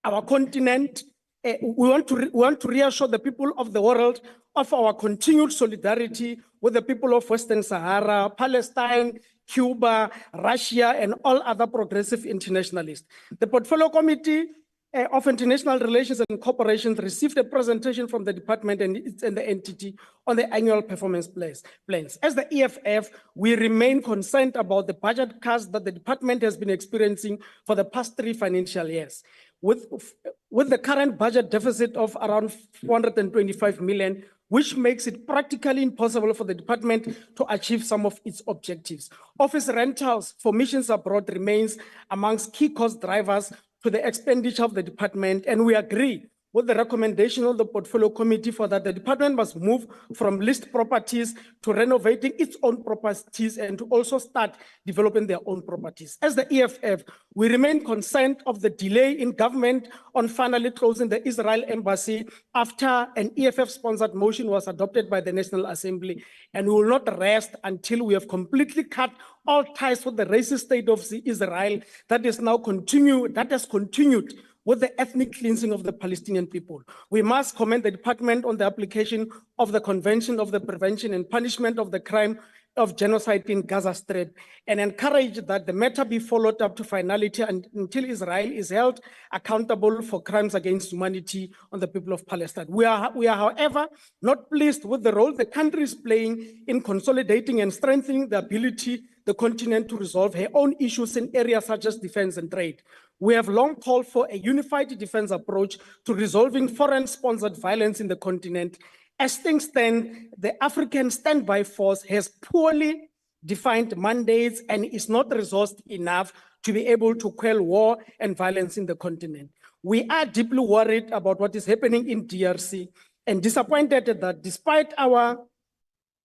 [SPEAKER 8] our continent, we want to reassure the people of the world of our continued solidarity with the people of Western Sahara, Palestine, Cuba, Russia, and all other progressive internationalists. The Portfolio Committee of International Relations and Cooperation received a presentation from the department and the entity on the annual performance plans. As the EFF, we remain concerned about the budget cuts that the department has been experiencing for the past 3 financial years. With the current budget deficit of around 425 million, which makes it practically impossible for the department to achieve some of its objectives. Office rentals for missions abroad remains amongst key cost drivers to the expenditure of the department, and we agree with the recommendation of the Portfolio Committee for that the department must move from leased properties to renovating its own properties and to also start developing their own properties. As the EFF, we remain concerned of the delay in government on finally closing the Israel embassy after an EFF-sponsored motion was adopted by the National Assembly, and we will not rest until we have completely cut all ties with the racist state of Israel that has continued with the ethnic cleansing of the Palestinian people. We must commend the department on the application of the Convention of the Prevention and Punishment of the Crime of Genocide in Gaza Strip and encourage that the matter be followed up to finality until Israel is held accountable for crimes against humanity on the people of Palestine. We are, however, not pleased with the role the country is playing in consolidating and strengthening the ability the continent to resolve her own issues in areas such as defense and trade. We have long called for a unified defense approach to resolving foreign-sponsored violence in the continent. As things stand, the African Standby Force has poorly defined mandates and is not resourced enough to be able to quell war and violence in the continent. We are deeply worried about what is happening in DRC and disappointed that despite our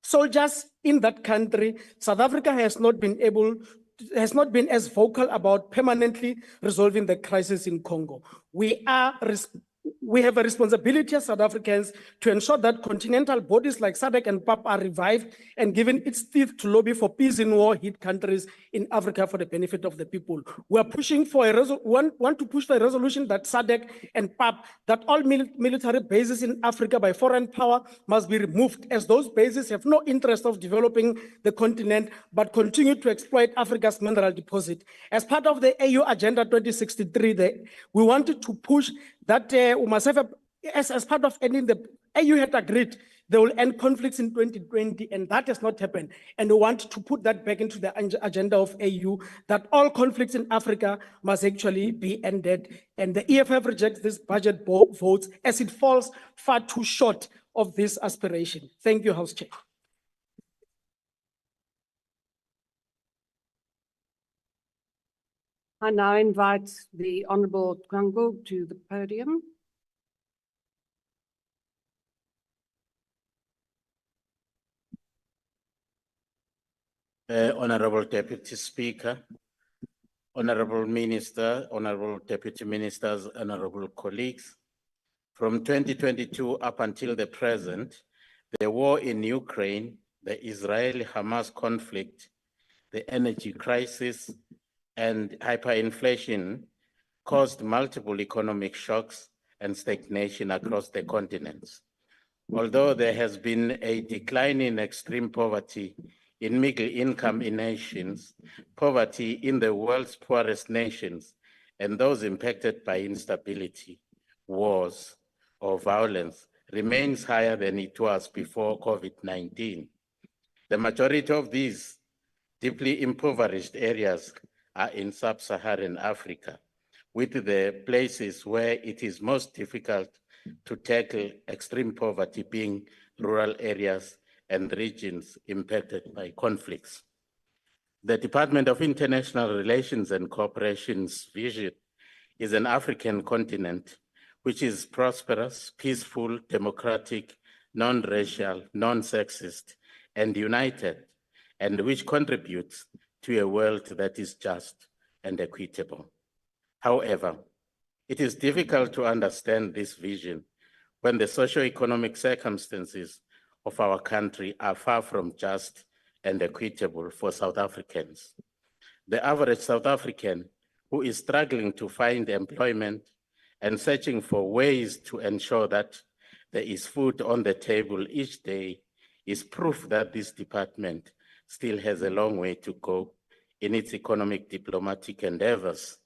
[SPEAKER 8] soldiers in that country, South Africa has not been as vocal about permanently resolving the crisis in Congo. We have a responsibility as South Africans to ensure that continental bodies like SADC and PAP are revived and given its teeth to lobby for peace in war-hit countries in Africa for the benefit of the people. We are pushing for want to push for a resolution that SADC and PAP, that all military bases in Africa by foreign power must be removed, as those bases have no interest of developing the continent, but continue to exploit Africa's mineral deposit. As part of the AU Agenda 2063, we wanted to push that we must have, as part of ending the AU had agreed, they will end conflicts in 2020, and that has not happened. And we want to put that back into the agenda of AU, that all conflicts in Africa must actually be ended. And the EFF rejects this budget votes as it falls far too short of this aspiration. Thank you, House Chair.
[SPEAKER 2] I now invite the Honourable Kwango to the podium.
[SPEAKER 9] Honourable Deputy Speaker, Honourable Minister, Honourable Deputy Ministers, Honourable colleagues, from 2022 up until the present, the war in Ukraine, the Israel-Hamas conflict, the energy crisis, and hyperinflation caused multiple economic shocks and stagnation across the continents. Although there has been a decline in extreme poverty in middle-income nations, poverty in the world's poorest nations, and those impacted by instability, wars, or violence remains higher than it was before COVID-19. The majority of these deeply impoverished areas are in sub-Saharan Africa, with the places where it is most difficult to tackle extreme poverty being rural areas and regions impacted by conflicts. The Department of International Relations and Cooperation's vision is an African continent which is prosperous, peaceful, democratic, non-racial, non-sexist, and united, and which contributes to a world that is just and equitable. However, it is difficult to understand this vision when the socio-economic circumstances of our country are far from just and equitable for South Africans. The average South African who is struggling to find employment and searching for ways to ensure that there is food on the table each day is proof that this department still has a long way to go in its economic diplomatic endeavors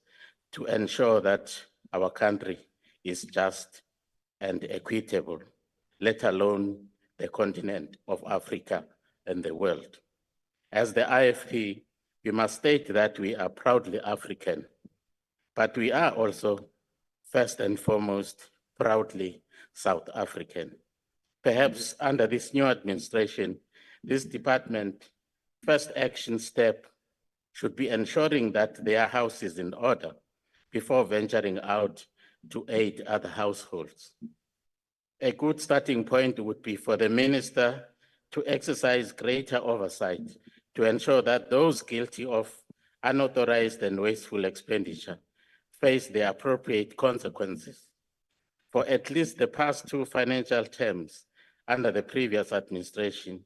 [SPEAKER 9] to ensure that our country is just and equitable, let alone the continent of Africa and the world. As the IFP, we must state that we are proudly African, but we are also first and foremost proudly South African. Perhaps under this new administration, this department's first action step should be ensuring that their house is in order before venturing out to aid other households. A good starting point would be for the minister to exercise greater oversight to ensure that those guilty of unauthorized and wasteful expenditure face the appropriate consequences. For at least the past 2 financial terms under the previous administration,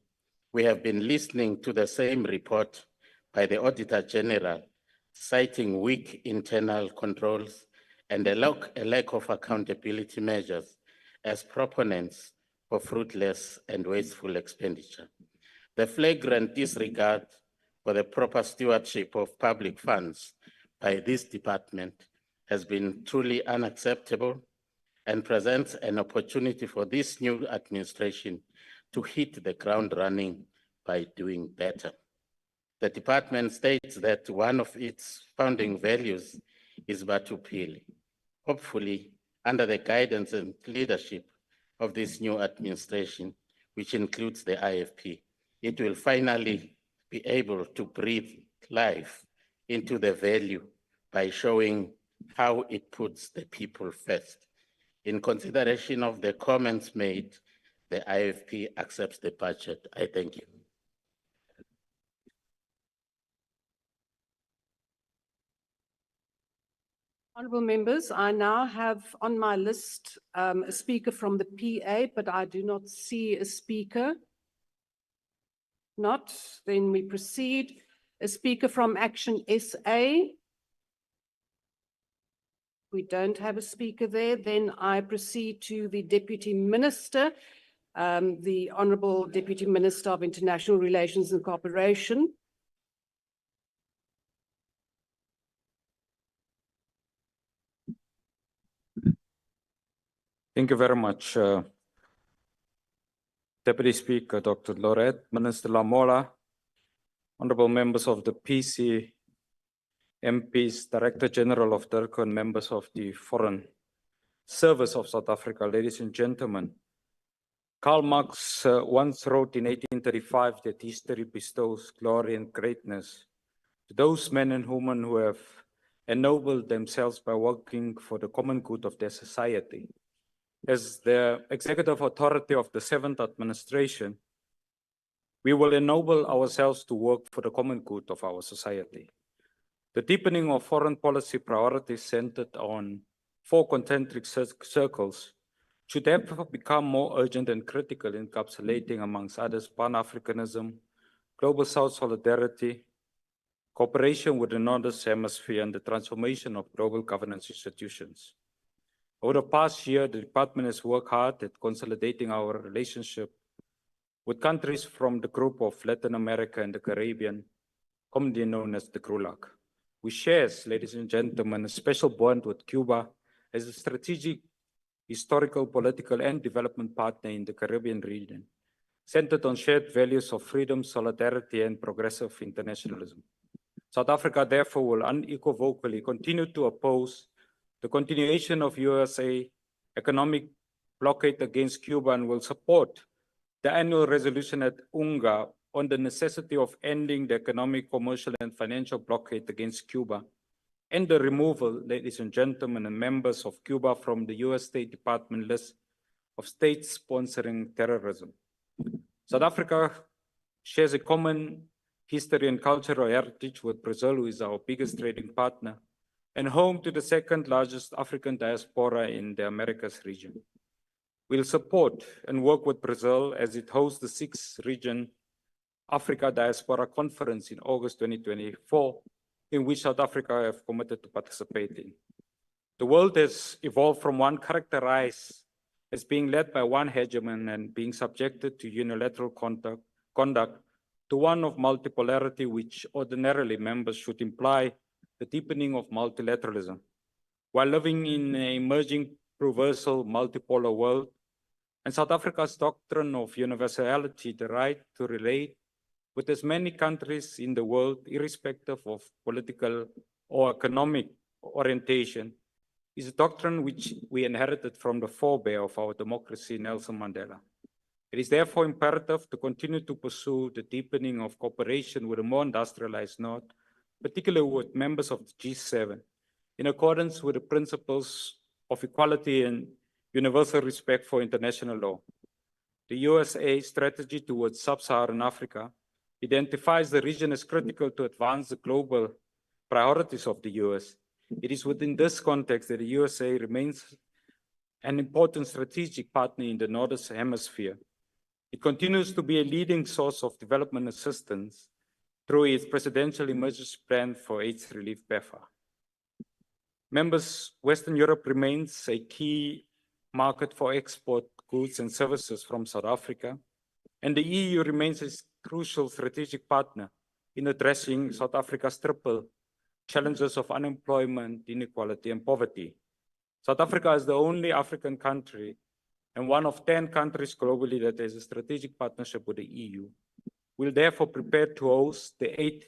[SPEAKER 9] we have been listening to the same report by the Auditor General, citing weak internal controls and a lack of accountability measures as proponents for fruitless and wasteful expenditure. The flagrant disregard for the proper stewardship of public funds by this department has been truly unacceptable and presents an opportunity for this new administration to hit the ground running by doing better. The department states that one of its founding values is Batupili. Hopefully, under the guidance and leadership of this new administration, which includes the IFP, it will finally be able to breathe life into the value by showing how it puts the people first. In consideration of the comments made, the IFP accepts the budget. I thank you.
[SPEAKER 2] Honourable members, I now have on my list a speaker from the PA, but I do not see a speaker. Not, then we proceed. A speaker from Action SA. We don't have a speaker there. Then I proceed to the Deputy Minister, the Honourable Deputy Minister of International Relations and Cooperation.
[SPEAKER 10] Thank you very much, Deputy Speaker, Dr. Lorette, Minister Lamola, honorable members of the PC, MPs, Director General of DIRCO, and members of the Foreign Service of South Africa, ladies and gentlemen. Karl Marx once wrote in 1835 that history bestows glory and greatness to those men and women who have ennobled themselves by working for the common good of their society. As the executive authority of the 7th administration, we will ennoble ourselves to work for the common good of our society. The deepening of foreign policy priorities centered on 4 concentric circles should therefore become more urgent and critical, encapsulating, amongst others, Pan-Africanism, Global South solidarity, cooperation with the Northern Hemisphere, and the transformation of global governance institutions. Over the past year, the department has worked hard at consolidating our relationship with countries from the group of Latin America and the Caribbean, commonly known as the GRULAC. We share, ladies and gentlemen, a special bond with Cuba as a strategic, historical, political, and development partner in the Caribbean region, centered on shared values of freedom, solidarity, and progressive internationalism. South Africa, therefore, will unequivocally continue to oppose the continuation of USA economic blockade against Cuba and will support the annual resolution at UNGA on the necessity of ending the economic, commercial, and financial blockade against Cuba and the removal, ladies and gentlemen, and members of Cuba from the US State Department list of states sponsoring terrorism. South Africa shares a common history and cultural heritage with Brazil, who is our biggest trading partner, and home to the 2nd largest African diaspora in the Americas region. We'll support and work with Brazil as it hosts the 6th Region Africa Diaspora Conference in August 2024, in which South Africa have committed to participate in. The world has evolved from one characterized as being led by one hegemon and being subjected to unilateral conduct to one of multipolarity, which ordinarily members should imply the deepening of multilateralism. While living in an emerging proversal multipolar world, and South Africa's doctrine of universality, the right to relate with as many countries in the world, irrespective of political or economic orientation, is a doctrine which we inherited from the forebear of our democracy, Nelson Mandela. It is therefore imperative to continue to pursue the deepening of cooperation with a more industrialized North, particularly with members of the G7, in accordance with the principles of equality and universal respect for international law. The USA strategy towards sub-Saharan Africa identifies the region as critical to advance the global priorities of the US. It is within this context that the USA remains an important strategic partner in the Northern Hemisphere. It continues to be a leading source of development assistance through its Presidential Emergency Plan for AIDS Relief, PEPFAR. Members, Western Europe remains a key market for export goods and services from South Africa, and the EU remains a crucial strategic partner in addressing South Africa's triple challenges of unemployment, inequality, and poverty. South Africa is the only African country and one of 10 countries globally that has a strategic partnership with the EU. We'll therefore prepare to host the 8th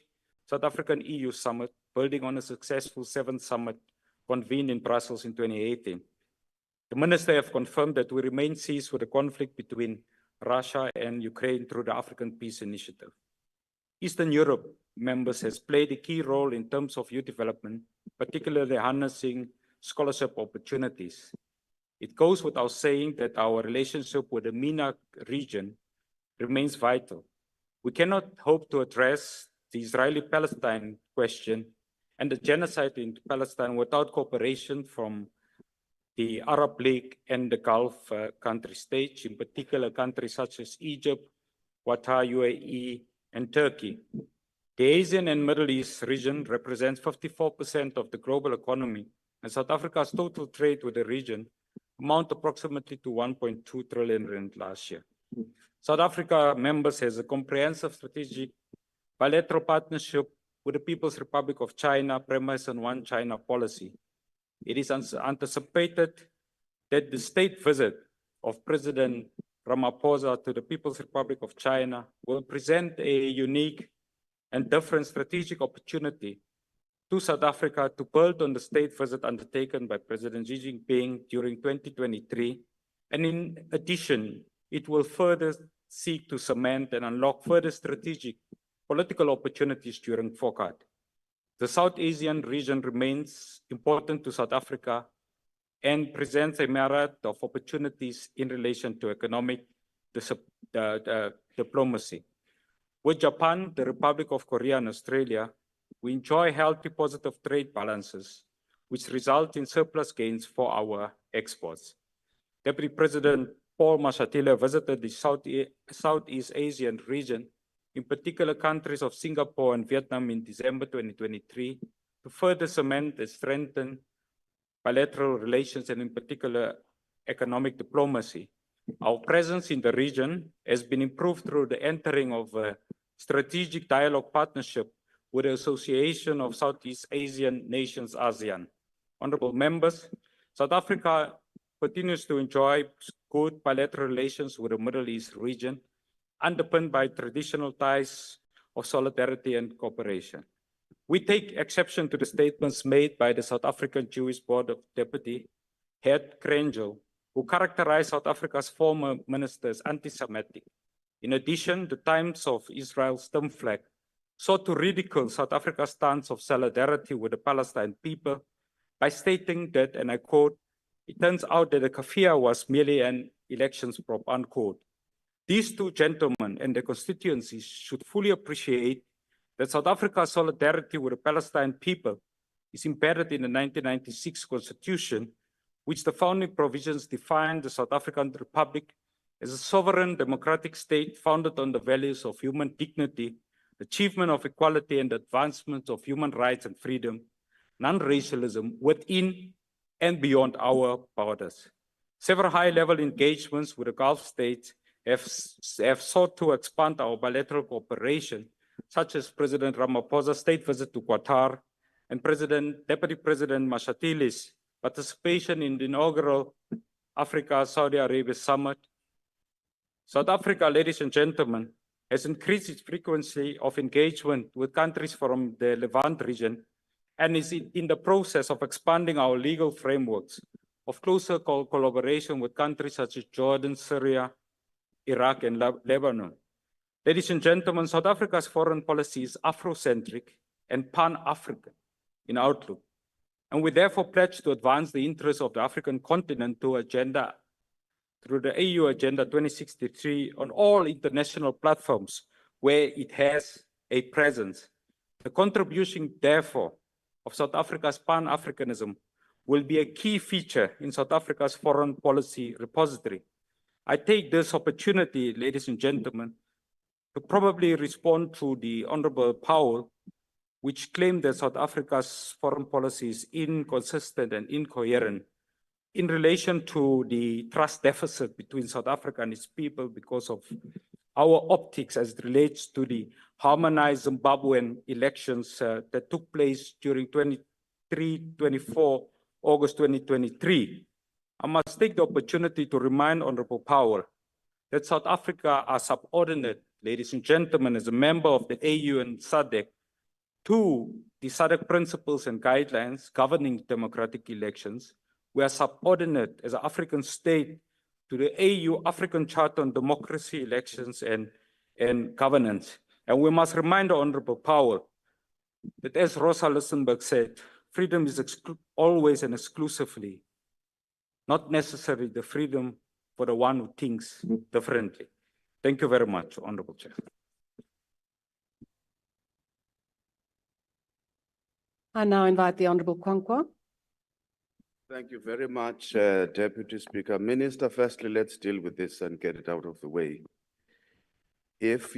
[SPEAKER 10] South African EU Summit, building on a successful 7th summit convened in Brussels in 2018. The minister have confirmed that we remain seized with the conflict between Russia and Ukraine through the African Peace Initiative. Eastern Europe members has played a key role in terms of youth development, particularly harnessing scholarship opportunities. It goes without saying that our relationship with the MENA region remains vital. We cannot hope to address the Israeli-Palestine question and the genocide in Palestine without cooperation from the Arab League and the Gulf country stage, in particular countries such as Egypt, Qatar, UAE, and Turkey. The Asian and Middle East region represents 54% of the global economy, and South Africa's total trade with the region amount approximately to 1.2 trillion rand last year. South Africa members has a comprehensive strategic bilateral partnership with the People's Republic of China, premised on one China policy. It is anticipated that the state visit of President Ramaphosa to the People's Republic of China will present a unique and different strategic opportunity to South Africa to build on the state visit undertaken by President Xi Jinping during 2023. And in addition, it will further seek to cement and unlock further strategic political opportunities during FOCAD. The South Asian region remains important to South Africa and presents a myriad of opportunities in relation to economic diplomacy. With Japan, the Republic of Korea, and Australia, we enjoy healthy positive trade balances, which result in surplus gains for our exports. Deputy President Paul Mashatile visited the Southeast Asian region, in particular countries of Singapore and Vietnam in December 2023, to further cement and strengthen bilateral relations and in particular economic diplomacy. Our presence in the region has been improved through the entering of a strategic dialogue partnership with the Association of Southeast Asian Nations, ASEAN. Honorable members, South Africa continues to enjoy good bilateral relations with the Middle East region, underpinned by traditional ties of solidarity and cooperation. We take exception to the statements made by the South African Jewish Board of Deputy Head Krenjo, who characterized South Africa's former minister as anti-Semitic. In addition, the Times of Israel's Stem Flag sought to ridicule South Africa's stance of solidarity with the Palestinian people by stating that, and I quote, "It turns out that the kafir was merely an elections prop," unquote. These two gentlemen and their constituencies should fully appreciate that South Africa's solidarity with the Palestinian people is embedded in the 1996 Constitution, which the founding provisions defined the South African Republic as a sovereign democratic state founded on the values of human dignity, achievement of equality, and advancement of human rights and freedom, non-racialism within and beyond our borders. Several high-level engagements with the Gulf states have sought to expand our bilateral cooperation, such as President Ramaphosa's state visit to Qatar and Deputy President Mashatili's participation in the inaugural Africa-Saudi Arabia Summit. South Africa, ladies and gentlemen, has increased its frequency of engagement with countries from the Levant region and is in the process of expanding our legal frameworks of closer collaboration with countries such as Jordan, Syria, Iraq, and Lebanon. Ladies and gentlemen, South Africa's foreign policy is Afrocentric and Pan-African in outlook, and we therefore pledge to advance the interests of the African continent through the AU Agenda 2063 on all international platforms where it has a presence. The contribution, therefore, of South Africa's Pan-Africanism will be a key feature in South Africa's foreign policy repository. I take this opportunity, ladies and gentlemen, to probably respond to the Honorable Powell, which claimed that South Africa's foreign policy is inconsistent and incoherent in relation to the trust deficit between South Africa and its people because of our optics as it relates to the harmonized Zimbabwean elections that took place during 24 August 2023. I must take the opportunity to remind Honorable Powell that South Africa are subordinate, ladies and gentlemen, as a member of the AU and SADC, to the SADC principles and guidelines governing democratic elections. We are subordinate as an African state to the AU African Charter on Democracy, Elections, and Governance. And we must remind the Honorable Powell that, as Rosa Luxemburg said, freedom is always and exclusively, not necessarily the freedom for the one who thinks differently. Thank you very much, Honorable Chair.
[SPEAKER 2] I now invite the Honorable Kwankwa.
[SPEAKER 11] Thank you very much, Deputy Speaker. Minister, firstly, let's deal with this and get it out of the way. If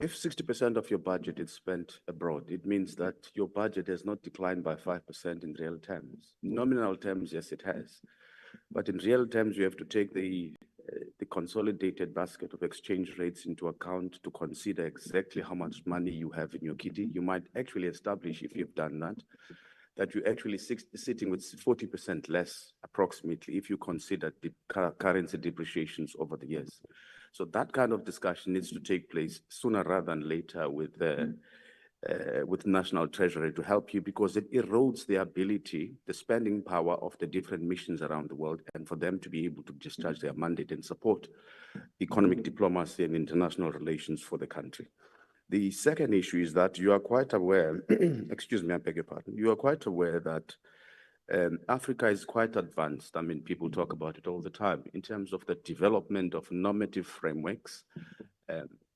[SPEAKER 11] 60% of your budget is spent abroad, it means that your budget has not declined by 5% in real terms. Nominal terms, yes, it has. But in real terms, you have to take the consolidated basket of exchange rates into account to consider exactly how much money you have in your kitty. You might actually establish, if you've done that you're actually sitting with 40% less approximately if you consider the currency depreciations over the years. So that kind of discussion needs to take place sooner rather than later with National Treasury to help you, because it erodes the ability, the spending power of the different missions around the world, and for them to be able to discharge their mandate and support economic diplomacy and international relations for the country. The second issue is that you are quite aware, excuse me, I beg your pardon, you are quite aware that Africa is quite advanced. I mean, people talk about it all the time in terms of the development of normative frameworks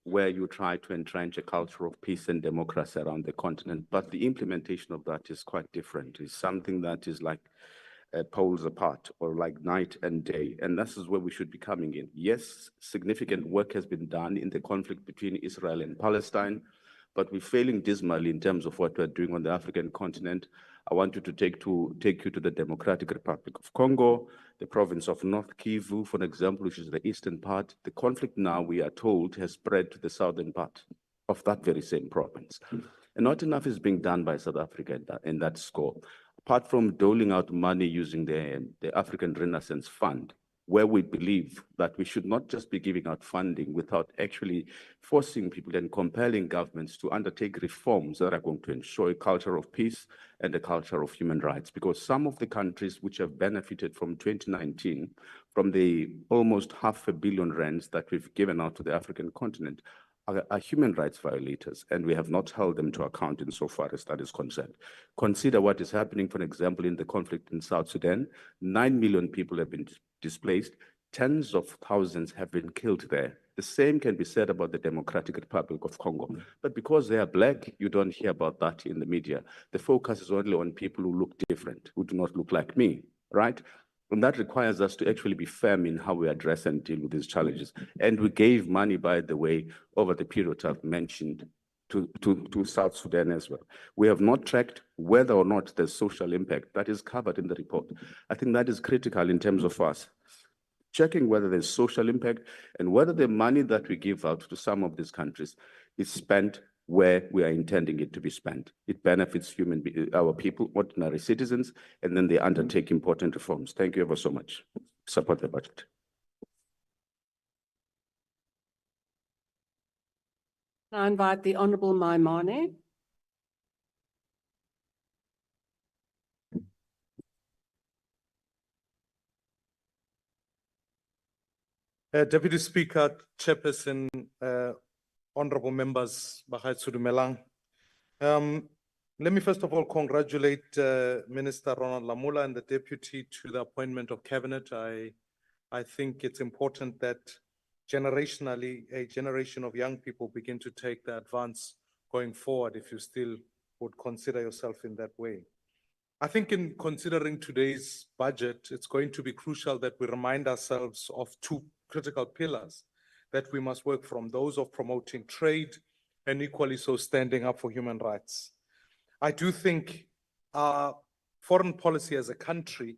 [SPEAKER 11] where you try to entrench a culture of peace and democracy around the continent. But the implementation of that is quite different. It's something that is like poles apart or like night and day. And this is where we should be coming in. Yes, significant work has been done in the conflict between Israel and Palestine, but we're failing dismally in terms of what we're doing on the African continent. I want you to take you to the Democratic Republic of Congo, the province of North Kivu, for example, which is the eastern part. The conflict now, we are told, has spread to the southern part of that very same province. And not enough is being done by South Africa in that score. Apart from doling out money using the African Renaissance Fund, where we believe that we should not just be giving out funding without actually forcing people and compelling governments to undertake reforms that are going to ensure a culture of peace and a culture of human rights. Because some of the countries which have benefited from 2019, from the almost R500 million that we've given out to the African continent, are human rights violators, and we have not held them to account insofar as that is concerned. Consider what is happening, for example, in the conflict in South Sudan. 9 million people have been displaced. Tens of thousands have been killed there. The same can be said about the Democratic Republic of Congo. But because they are black, you don't hear about that in the media. The focus is only on people who look different, who do not look like me, right? And that requires us to actually be firm in how we address and deal with these challenges. And we gave money, by the way, over the period I've mentioned to South Sudan as well. We have not tracked whether or not there's social impact. That is covered in the report. I think that is critical in terms of us checking whether there's social impact and whether the money that we give out to some of these countries is spent where we are intending it to be spent. It benefits our people, ordinary citizens, and then they undertake important reforms. Thank you ever so much. Support the budget.
[SPEAKER 2] I invite the Honourable Maimane.
[SPEAKER 1] Deputy Speaker, Chairperson, honorable members, Bagaetsho dumelang. Let me first of all congratulate Minister Ronald Lamola and the Deputy to the appointment of Cabinet. I think it's important that generationally, a generation of young people begin to take the advance going forward, if you still would consider yourself in that way. I think in considering today's budget, it's going to be crucial that we remind ourselves of two critical pillars that we must work from, those of promoting trade and equally so standing up for human rights. I do think our foreign policy as a country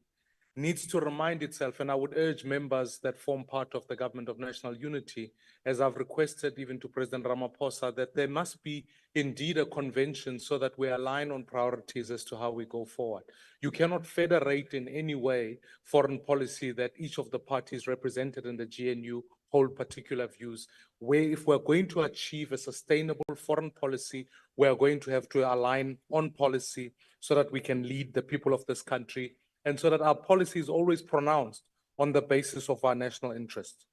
[SPEAKER 1] needs to remind itself, and I would urge members that form part of the Government of National Unity, as I've requested even to President Ramaphosa, that there must be indeed a convention so that we align on priorities as to how we go forward. You cannot federate in any way foreign policy that each of the parties represented in the GNU hold particular views, where if we're going to achieve a sustainable foreign policy, we are going to have to align on policy so that we can lead the people of this country and so that our policy is always pronounced on the basis of our national interest.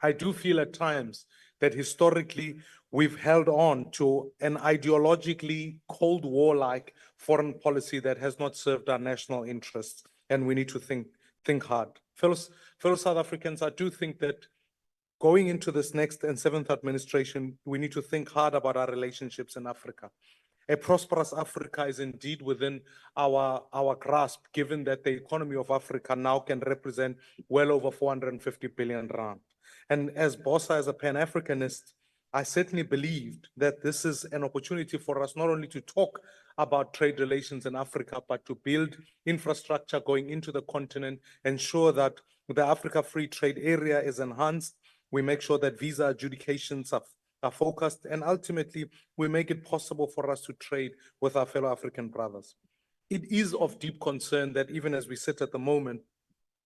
[SPEAKER 1] I do feel at times that historically we've held on to an ideologically Cold War-like foreign policy that has not served our national interests, and we need to think hard. Fellow South Africans, I do think that going into this next and seventh administration, we need to think hard about our relationships in Africa. A prosperous Africa is indeed within our grasp, given that the economy of Africa now can represent well over 450 billion rand. And as Bossa, as a Pan-Africanist, I certainly believed that this is an opportunity for us not only to talk about trade relations in Africa, but to build infrastructure going into the continent, ensure that the Africa Free Trade Area is enhanced. We make sure that visa adjudications are focused, and ultimately we make it possible for us to trade with our fellow African brothers. It is of deep concern that even as we sit at the moment,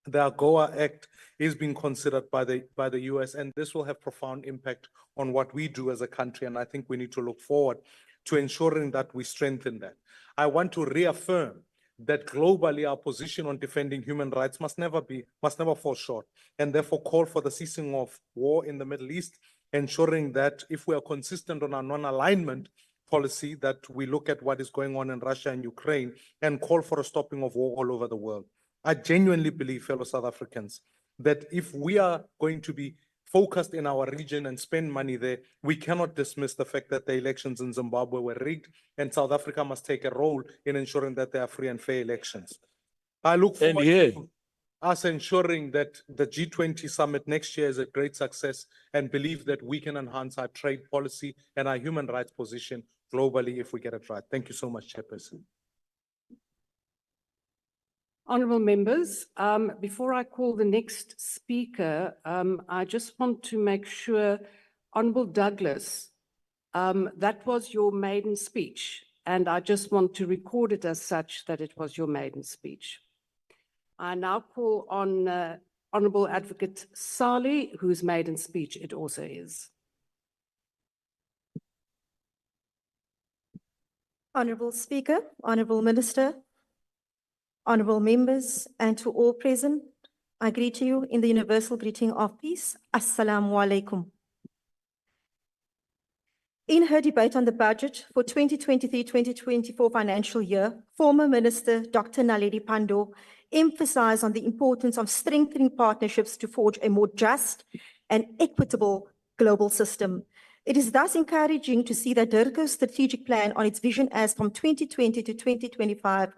[SPEAKER 1] the AGOA Act is being considered by the US, and this will have profound impact on what we do as a country, and I think we need to look forward to ensuring that we strengthen that. I want to reaffirm that globally our position on defending human rights must never fall short, and therefore call for the ceasing of war in the Middle East, ensuring that if we are consistent on our non-alignment policy, that we look at what is going on in Russia and Ukraine and call for a stopping of war all over the world. I genuinely believe, fellow South Africans, that if we are going to be focused in our region and spend money there, we cannot dismiss the fact that the elections in Zimbabwe were rigged, and South Africa must take a role in ensuring that they are free and fair elections. I look forward to us ensuring that the G20 summit next year is a great success, and believe that we can enhance our trade policy and our human rights position globally if we get it right. Thank you so much, Chairperson.
[SPEAKER 2] Honourable members, before I call the next speaker, I just want to make sure, Honourable Douglas, that was your maiden speech, and I just want to record it as such that it was your maiden speech. I now call on Honourable Advocate Sali, whose maiden speech it also is.
[SPEAKER 12] Honourable Speaker, Honourable Minister, honourable members, and to all present, I greet you in the universal greeting of peace. Assalamu alaikum. In her debate on the budget for 2023-2024 financial year, former Minister Dr. Naledi Pandor emphasized on the importance of strengthening partnerships to forge a more just and equitable global system. It is thus encouraging to see that DIRCO's strategic plan on its vision as from 2020 to 2025,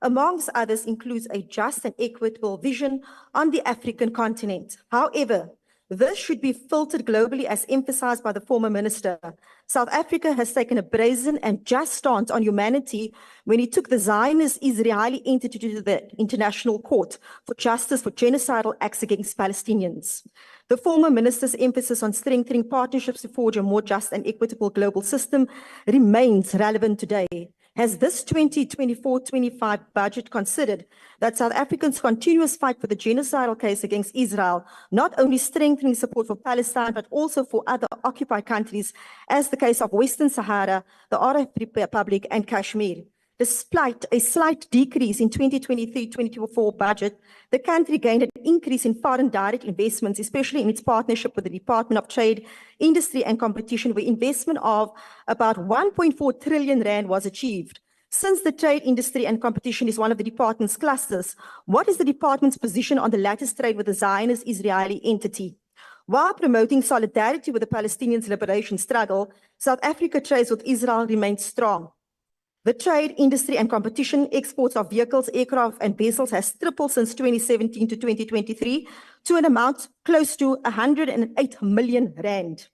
[SPEAKER 12] amongst others, includes a just and equitable vision on the African continent. However, This should be filtered globally as emphasized by the former minister. South Africa has taken a brazen and just stance on humanity when it took the Zionist Israeli entity to the International Court for Justice for genocidal acts against Palestinians. The former minister's emphasis on strengthening partnerships to forge a more just and equitable global system remains relevant today. Has this 2024-25 budget considered that South Africans' continuous fight for the genocidal case against Israel, not only strengthening support for Palestine, but also for other occupied countries, as the case of Western Sahara, the Arab Republic, and Kashmir? Despite a slight decrease in 2023-24 budget, the country gained an increase in foreign direct investments, especially in its partnership with the Department of Trade, Industry and Competition, where investment of about 1.4 trillion rand was achieved. Since the trade, industry and competition is one of the department's clusters, what is the department's position on the latest trade with the Zionist Israeli entity? While promoting solidarity with the Palestinians' liberation struggle, South Africa trades with Israel remains strong. The trade, industry and competition exports of vehicles, aircraft and vessels has tripled since 2017 to 2023 to an amount close to 108 million rand.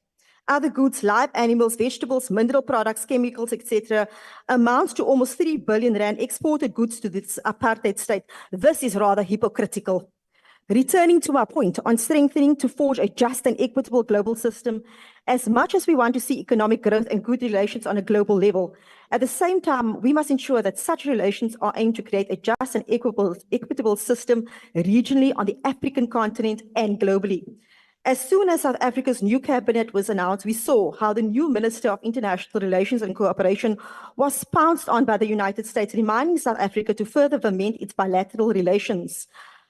[SPEAKER 12] Other goods, live animals, vegetables, mineral products, chemicals, etc., amounts to almost 3 billion rand exported goods to this apartheid state. This is rather hypocritical. Returning to my point on strengthening to forge a just and equitable global system, as much as we want to see economic growth and good relations on a global level, at the same time, we must ensure that such relations are aimed to create a just and equitable system regionally on the African continent and globally. As soon as South Africa's new cabinet was announced, we saw how the new Minister of International Relations and Cooperation was pounced on by the United States, reminding South Africa to further foment its bilateral relations.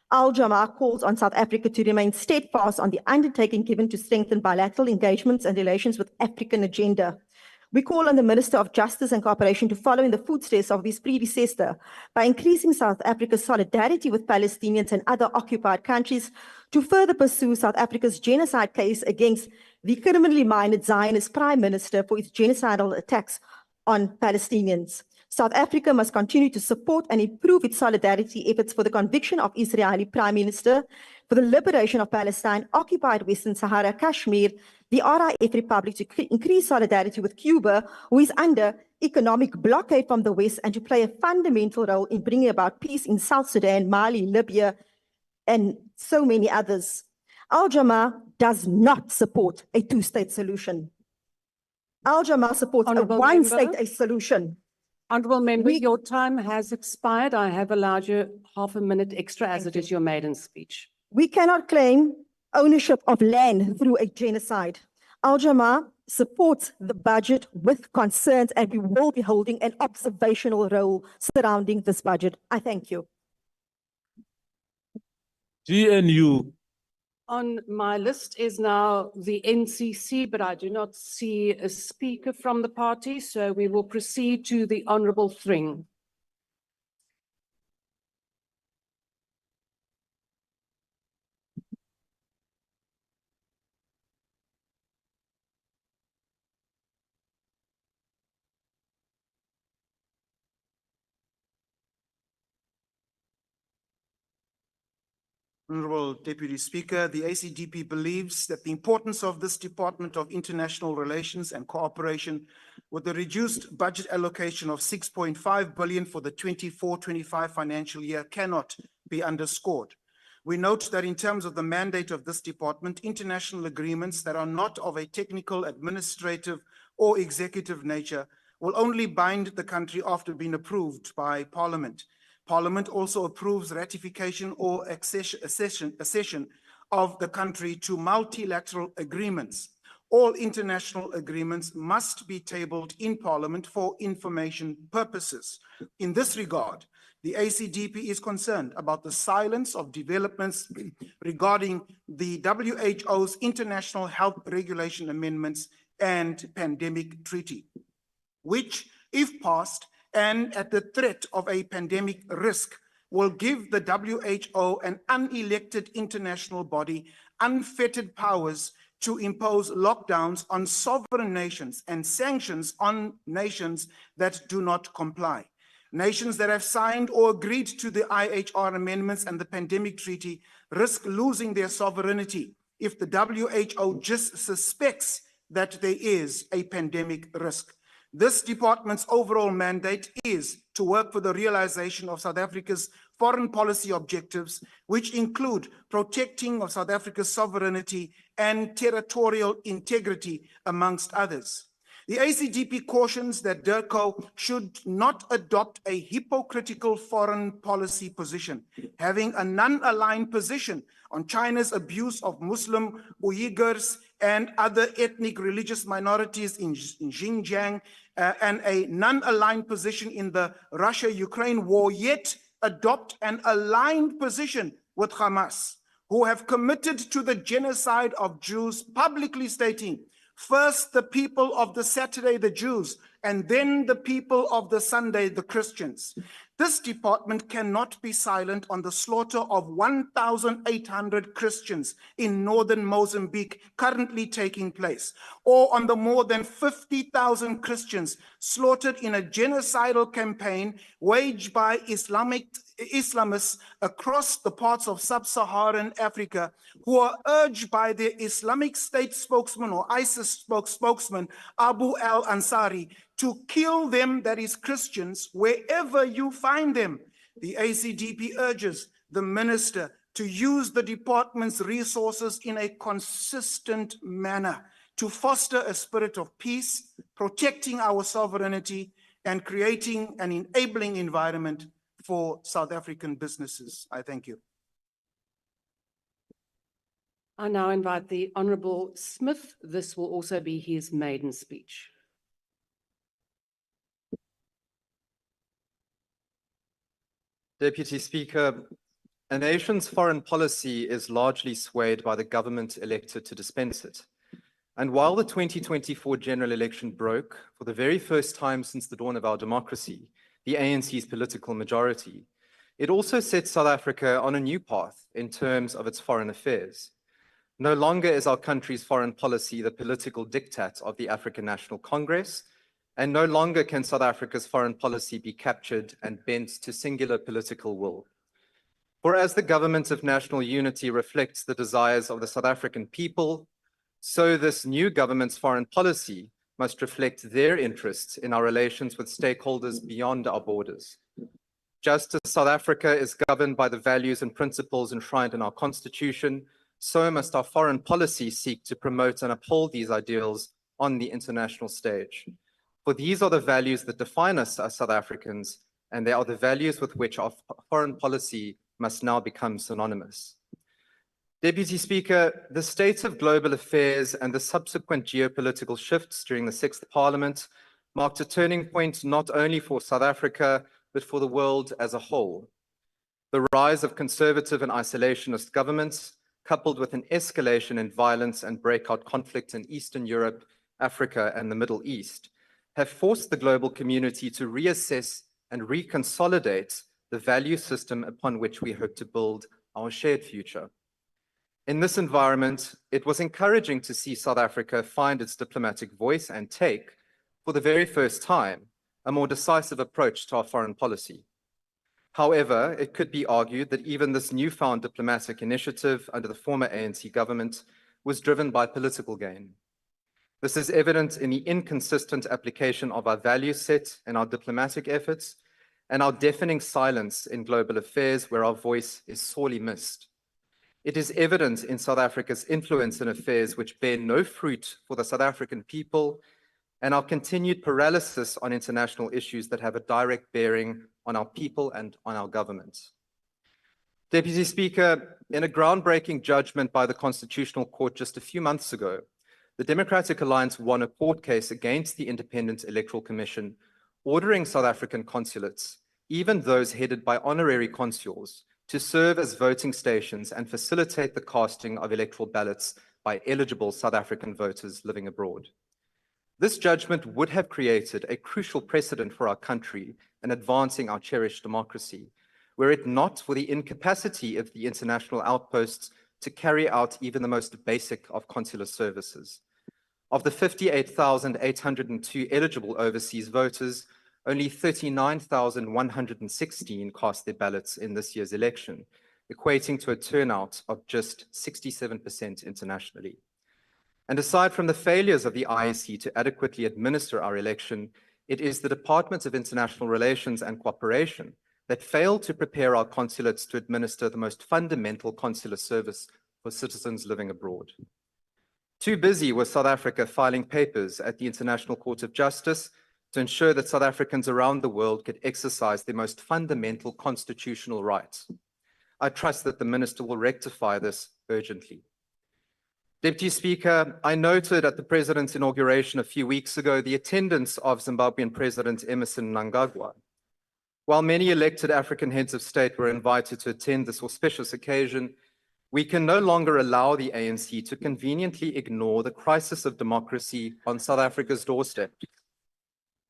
[SPEAKER 12] Al-Jamaa calls on South Africa to remain steadfast on the undertaking given to strengthen bilateral engagements and relations with African agenda. We call on the Minister of Justice and Cooperation to follow in the footsteps of his predecessor by increasing South Africa's solidarity with Palestinians and other occupied countries to further pursue South Africa's genocide case against the criminally minded Zionist Prime Minister for its genocidal attacks on Palestinians. South Africa must continue to support and improve its solidarity efforts for the conviction of Israeli Prime Minister, for the liberation of Palestine, occupied Western Sahara, Kashmir, the RIF Republic, to increase solidarity with Cuba, who is under economic blockade from the West, and to play a fundamental role in bringing about peace in South Sudan, Mali, Libya, and so many others. Al-Jamaa does not support a two-state solution. Al-Jamaa supports a one-state solution.
[SPEAKER 2] Honourable Member, your time has expired. I have allowed you half a minute extra as it is your maiden speech.
[SPEAKER 12] We cannot claim ownership of land through a genocide. Al-Jamaa supports the budget with concerns, and we will be holding an observational role surrounding this budget. I thank you.
[SPEAKER 13] GNU.
[SPEAKER 2] On my list is now the NCC, but I do not see a speaker from the party, so we will proceed to the Honourable Thring.
[SPEAKER 14] Honorable Deputy Speaker, the ACDP believes that the importance of this Department of International Relations and Cooperation with the reduced budget allocation of 6.5 billion for the 24-25 financial year cannot be underscored. We note that in terms of the mandate of this department, international agreements that are not of a technical, administrative, or executive nature will only bind the country after being approved by Parliament. Parliament also approves ratification or accession of the country to multilateral agreements. All international agreements must be tabled in Parliament for information purposes. In this regard, the ACDP is concerned about the silence of developments regarding the WHO's International Health Regulation Amendments and Pandemic Treaty, which, if passed, and at the threat of a pandemic risk, will give the WHO, an unelected international body, unfettered powers to impose lockdowns on sovereign nations and sanctions on nations that do not comply. Nations that have signed or agreed to the IHR amendments and the pandemic treaty risk losing their sovereignty if the WHO just suspects that there is a pandemic risk. This department's overall mandate is to work for the realization of South Africa's foreign policy objectives, which include protecting of South Africa's sovereignty and territorial integrity, amongst others. The ACDP cautions that DIRCO should not adopt a hypocritical foreign policy position, having a non-aligned position on China's abuse of Muslim Uyghurs and other ethnic religious minorities in Xinjiang, and a non-aligned position in the Russia-Ukraine war, yet adopt an aligned position with Hamas, who have committed to the genocide of Jews, publicly stating, first the people of the Saturday, the Jews, and then the people of the Sunday, the Christians. This department cannot be silent on the slaughter of 1,800 Christians in northern Mozambique currently taking place, or on the more than 50,000 Christians slaughtered in a genocidal campaign waged by Islamists across the parts of sub-Saharan Africa, who are urged by their Islamic State spokesman or ISIS spokesman, Abu al-Ansari, to kill them, that is Christians, wherever you find them. The ACDP urges the minister to use the department's resources in a consistent manner to foster a spirit of peace, protecting our sovereignty, and creating an enabling environment for South African businesses. I thank you.
[SPEAKER 2] I now invite the Honourable Smith. This will also be his maiden speech.
[SPEAKER 13] Deputy Speaker, a nation's foreign policy is largely swayed by the government elected to dispense it. And while the 2024 general election broke, for the very first time since the dawn of our democracy, the ANC's political majority, it also set South Africa on a new path in terms of its foreign affairs. No longer is our country's foreign policy the political diktat of the African National Congress, and no longer can South Africa's foreign policy be captured and bent to singular political will. For as the government of national unity reflects the desires of the South African people, so this new government's foreign policy must reflect their interests in our relations with stakeholders beyond our borders. Just as South Africa is governed by the values and principles enshrined in our constitution, so must our foreign policy seek to promote and uphold these ideals on the international stage. For these are the values that define us as South Africans, and they are the values with which our foreign policy must now become synonymous. Deputy Speaker, the state of global affairs and the subsequent geopolitical shifts during the 6th Parliament marked a turning point not only for South Africa, but for the world as a whole. The rise of conservative and isolationist governments, coupled with an escalation in violence and breakout conflict in Eastern Europe, Africa, and the Middle East, have forced the global community to reassess and reconsolidate the value system upon which we hope to build our shared future. In this environment, it was encouraging to see South Africa find its diplomatic voice and take, for the very first time, a more decisive approach to our foreign policy. However, it could be argued that even this newfound diplomatic initiative under the former ANC government was driven by political gain. This is evident in the inconsistent application of our value set and our diplomatic efforts, and our deafening silence in global affairs where our voice is sorely missed. It is evident in South Africa's influence in affairs which bear no fruit for the South African people, and our continued paralysis on international issues that have a direct bearing on our people and on our government. Deputy Speaker, in a groundbreaking judgment by the Constitutional Court just a few months ago, the Democratic Alliance won a court case against the Independent Electoral Commission, ordering South African consulates, even those headed by honorary consuls, to serve as voting stations and facilitate the casting of electoral ballots by eligible South African voters living abroad. This judgment would have created a crucial precedent for our country in advancing our cherished democracy, were it not for the incapacity of the international outposts to carry out even the most basic of consular services. Of the 58,802 eligible overseas voters, only 39,116 cast their ballots in this year's election, equating to a turnout of just 67% internationally. And aside from the failures of the IEC to adequately administer our election, it is the Department of International Relations and Cooperation that failed to prepare our consulates to administer the most fundamental consular service for citizens living abroad. Too busy was South Africa filing papers at the International Court of Justice to ensure that South Africans around the world could exercise their most fundamental constitutional rights. I trust that the Minister will rectify this urgently. Deputy Speaker, I noted at the President's inauguration a few weeks ago the attendance of Zimbabwean President Emmerson Mnangagwa. While many elected African heads of state were invited to attend this auspicious occasion, we can no longer allow the ANC to conveniently ignore the crisis of democracy on South Africa's doorstep.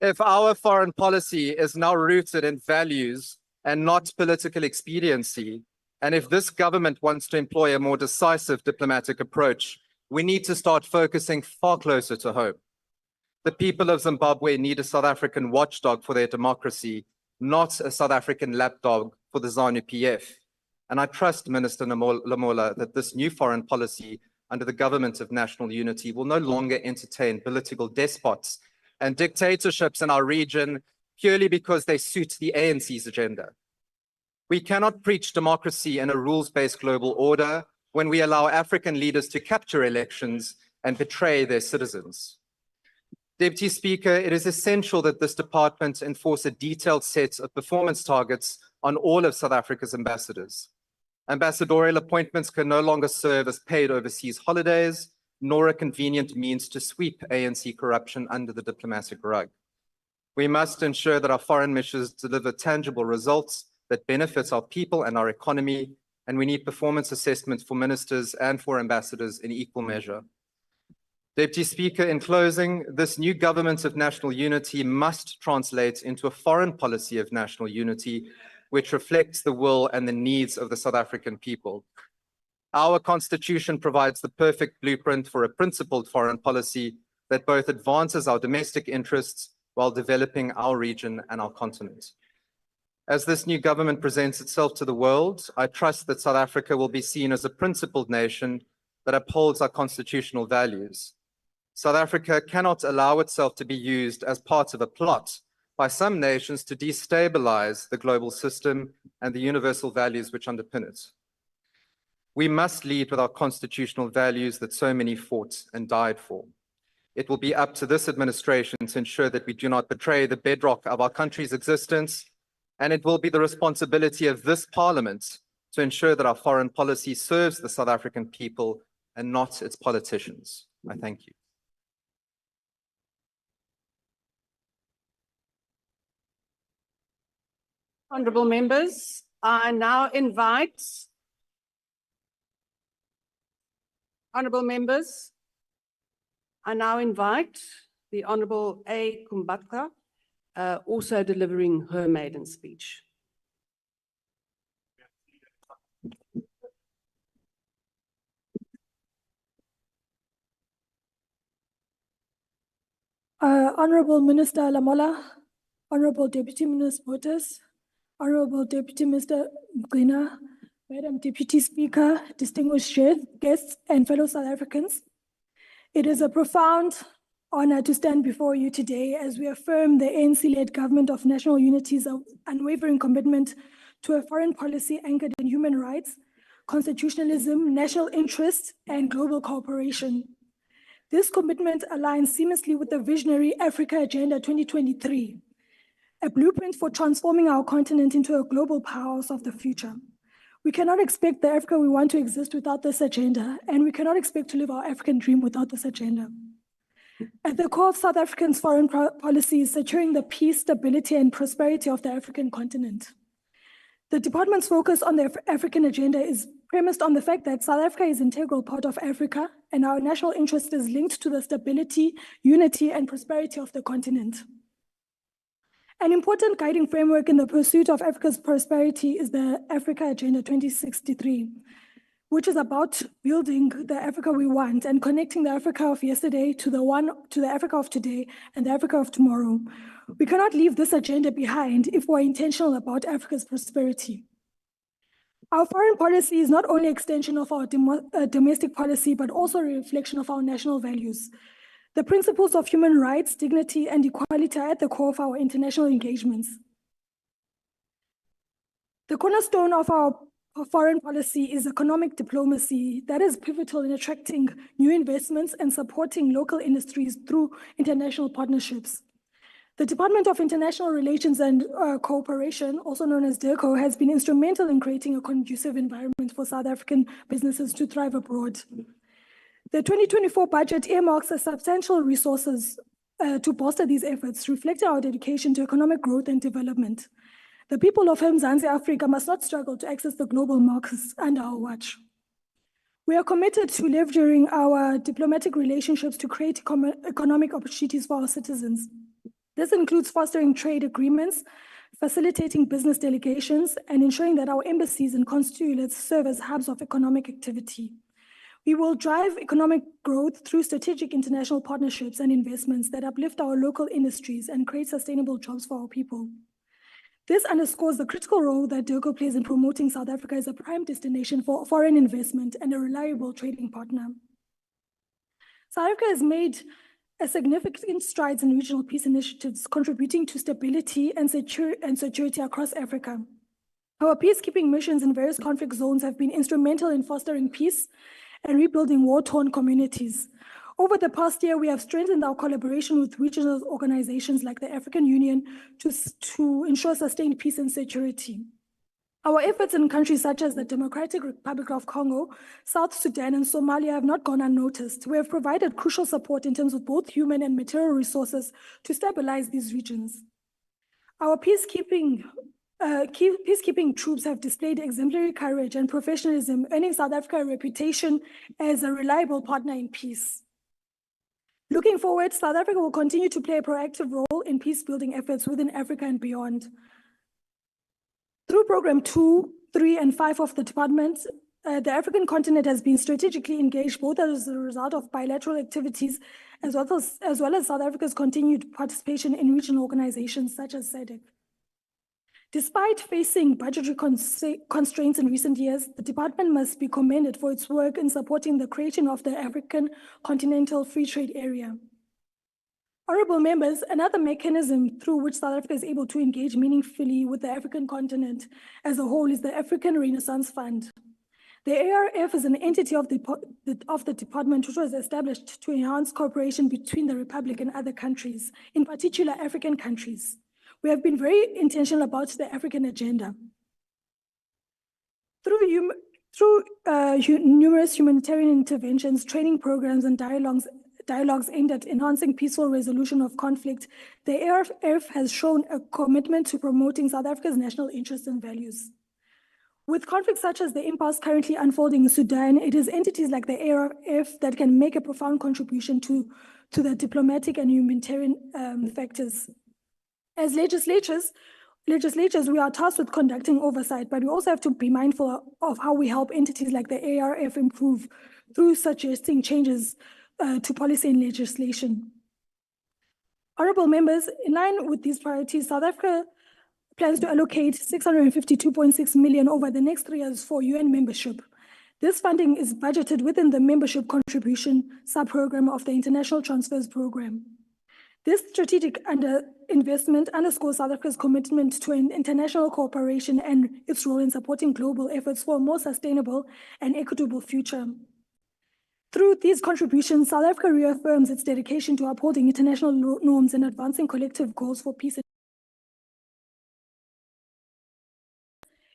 [SPEAKER 13] If our foreign policy is now rooted in values and not political expediency, and if this government wants to employ a more decisive diplomatic approach, we need to start focusing far closer to home. The people of Zimbabwe need a South African watchdog for their democracy, not a South African lapdog for the ZANU-PF. And I trust Minister Lamola that this new foreign policy under the government of national unity will no longer entertain political despots and dictatorships in our region purely because they suit the ANC's agenda. We cannot preach democracy in a rules-based global order when we allow African leaders to capture elections and betray their citizens. Deputy Speaker, it is essential that this department enforce a detailed set of performance targets on all of South Africa's ambassadors. Ambassadorial appointments can no longer serve as paid overseas holidays, nor a convenient means to sweep ANC corruption under the diplomatic rug. We must ensure that our foreign missions deliver tangible results that benefits our people and our economy, and we need performance assessments for ministers and for ambassadors in equal measure. Deputy Speaker, in closing, this new government of national unity must translate into a foreign policy of national unity which reflects the will and the needs of the South African people. Our Constitution provides the perfect blueprint for a principled foreign policy that both advances our domestic interests while developing our region and our continent. As this new government presents itself to the world, I trust that South Africa will be seen as a principled nation that upholds our constitutional values. South Africa cannot allow itself to be used as part of a plot by some nations to destabilize the global system and the universal values which underpin it. We must lead with our constitutional values that so many fought and died for. It will be up to this administration to ensure that we do not betray the bedrock of our country's existence, and it will be the responsibility of this parliament to ensure that our foreign policy serves the South African people and not its politicians. I thank you.
[SPEAKER 2] Honourable members, I now invite the Honourable A. Kumbatla, also delivering her maiden speech.
[SPEAKER 15] Honourable Minister Lamola, Honourable Deputy Minister Botas, Honourable Deputy Minister Mgina, Madam Deputy Speaker, distinguished guests and fellow South Africans. It is a profound honor to stand before you today as we affirm the ANC-led government of national unity's unwavering commitment to a foreign policy anchored in human rights, constitutionalism, national interest, and global cooperation. This commitment aligns seamlessly with the visionary Africa Agenda 2023, a blueprint for transforming our continent into a global powerhouse of the future. We cannot expect the Africa we want to exist without this agenda, and we cannot expect to live our African dream without this agenda. At the core of South Africa's foreign policy is securing the peace, stability, and prosperity of the African continent. The department's focus on the African agenda is premised on the fact that South Africa is an integral part of Africa, and our national interest is linked to the stability, unity, and prosperity of the continent. An important guiding framework in the pursuit of Africa's prosperity is the Africa Agenda 2063, which is about building the Africa we want and connecting the Africa of yesterday to the Africa of today and the Africa of tomorrow. We cannot leave this agenda behind if we're intentional about Africa's prosperity. Our foreign policy is not only an extension of our domestic policy, but also a reflection of our national values. The principles of human rights, dignity, and equality are at the core of our international engagements. The cornerstone of our foreign policy is economic diplomacy that is pivotal in attracting new investments and supporting local industries through international partnerships. The Department of International Relations and Cooperation, also known as DIRCO, has been instrumental in creating a conducive environment for South African businesses to thrive abroad. The 2024 budget earmarks substantial resources to bolster these efforts, reflecting our dedication to economic growth and development. The people of Mzansi Africa must not struggle to access the global markets under our watch. We are committed to leveraging our diplomatic relationships to create economic opportunities for our citizens. This includes fostering trade agreements, facilitating business delegations, and ensuring that our embassies and consulates serve as hubs of economic activity. We will drive economic growth through strategic international partnerships and investments that uplift our local industries and create sustainable jobs for our people. This underscores the critical role that DIRCO plays in promoting South Africa as a prime destination for foreign investment and a reliable trading partner. South Africa has made significant strides in regional peace initiatives, contributing to stability and security across Africa. Our peacekeeping missions in various conflict zones have been instrumental in fostering peace and rebuilding war-torn communities. Over the past year, we have strengthened our collaboration with regional organizations like the African Union to ensure sustained peace and security. Our efforts in countries such as the Democratic Republic of Congo, South Sudan, and Somalia have not gone unnoticed. We have provided crucial support in terms of both human and material resources to stabilize these regions. Our peacekeeping troops have displayed exemplary courage and professionalism, earning South Africa a reputation as a reliable partner in peace. Looking forward, South Africa will continue to play a proactive role in peace-building efforts within Africa and beyond. Through Program 2, 3, and 5 of the department, the African continent has been strategically engaged both as a result of bilateral activities as well as South Africa's continued participation in regional organizations such as SADC. Despite facing budgetary constraints in recent years, the department must be commended for its work in supporting the creation of the African Continental Free Trade Area. Honorable members, another mechanism through which South Africa is able to engage meaningfully with the African continent as a whole is the African Renaissance Fund. The ARF is an entity of the department which was established to enhance cooperation between the Republic and other countries, in particular African countries. We have been very intentional about the African agenda. Through numerous humanitarian interventions, training programs, and dialogues aimed at enhancing peaceful resolution of conflict, the ARF has shown a commitment to promoting South Africa's national interests and values. With conflicts such as the impasse currently unfolding in Sudan, it is entities like the ARF that can make a profound contribution to the diplomatic and humanitarian factors. As legislatures, we are tasked with conducting oversight, but we also have to be mindful of how we help entities like the ARF improve through suggesting changes to policy and legislation. Honorable members, in line with these priorities, South Africa plans to allocate 652.6 million over the next 3 years for UN membership. This funding is budgeted within the membership contribution sub-program of the International Transfers Program. This strategic investment underscores South Africa's commitment to international cooperation and its role in supporting global efforts for a more sustainable and equitable future. Through these contributions, South Africa reaffirms its dedication to upholding international norms and advancing collective goals for peace.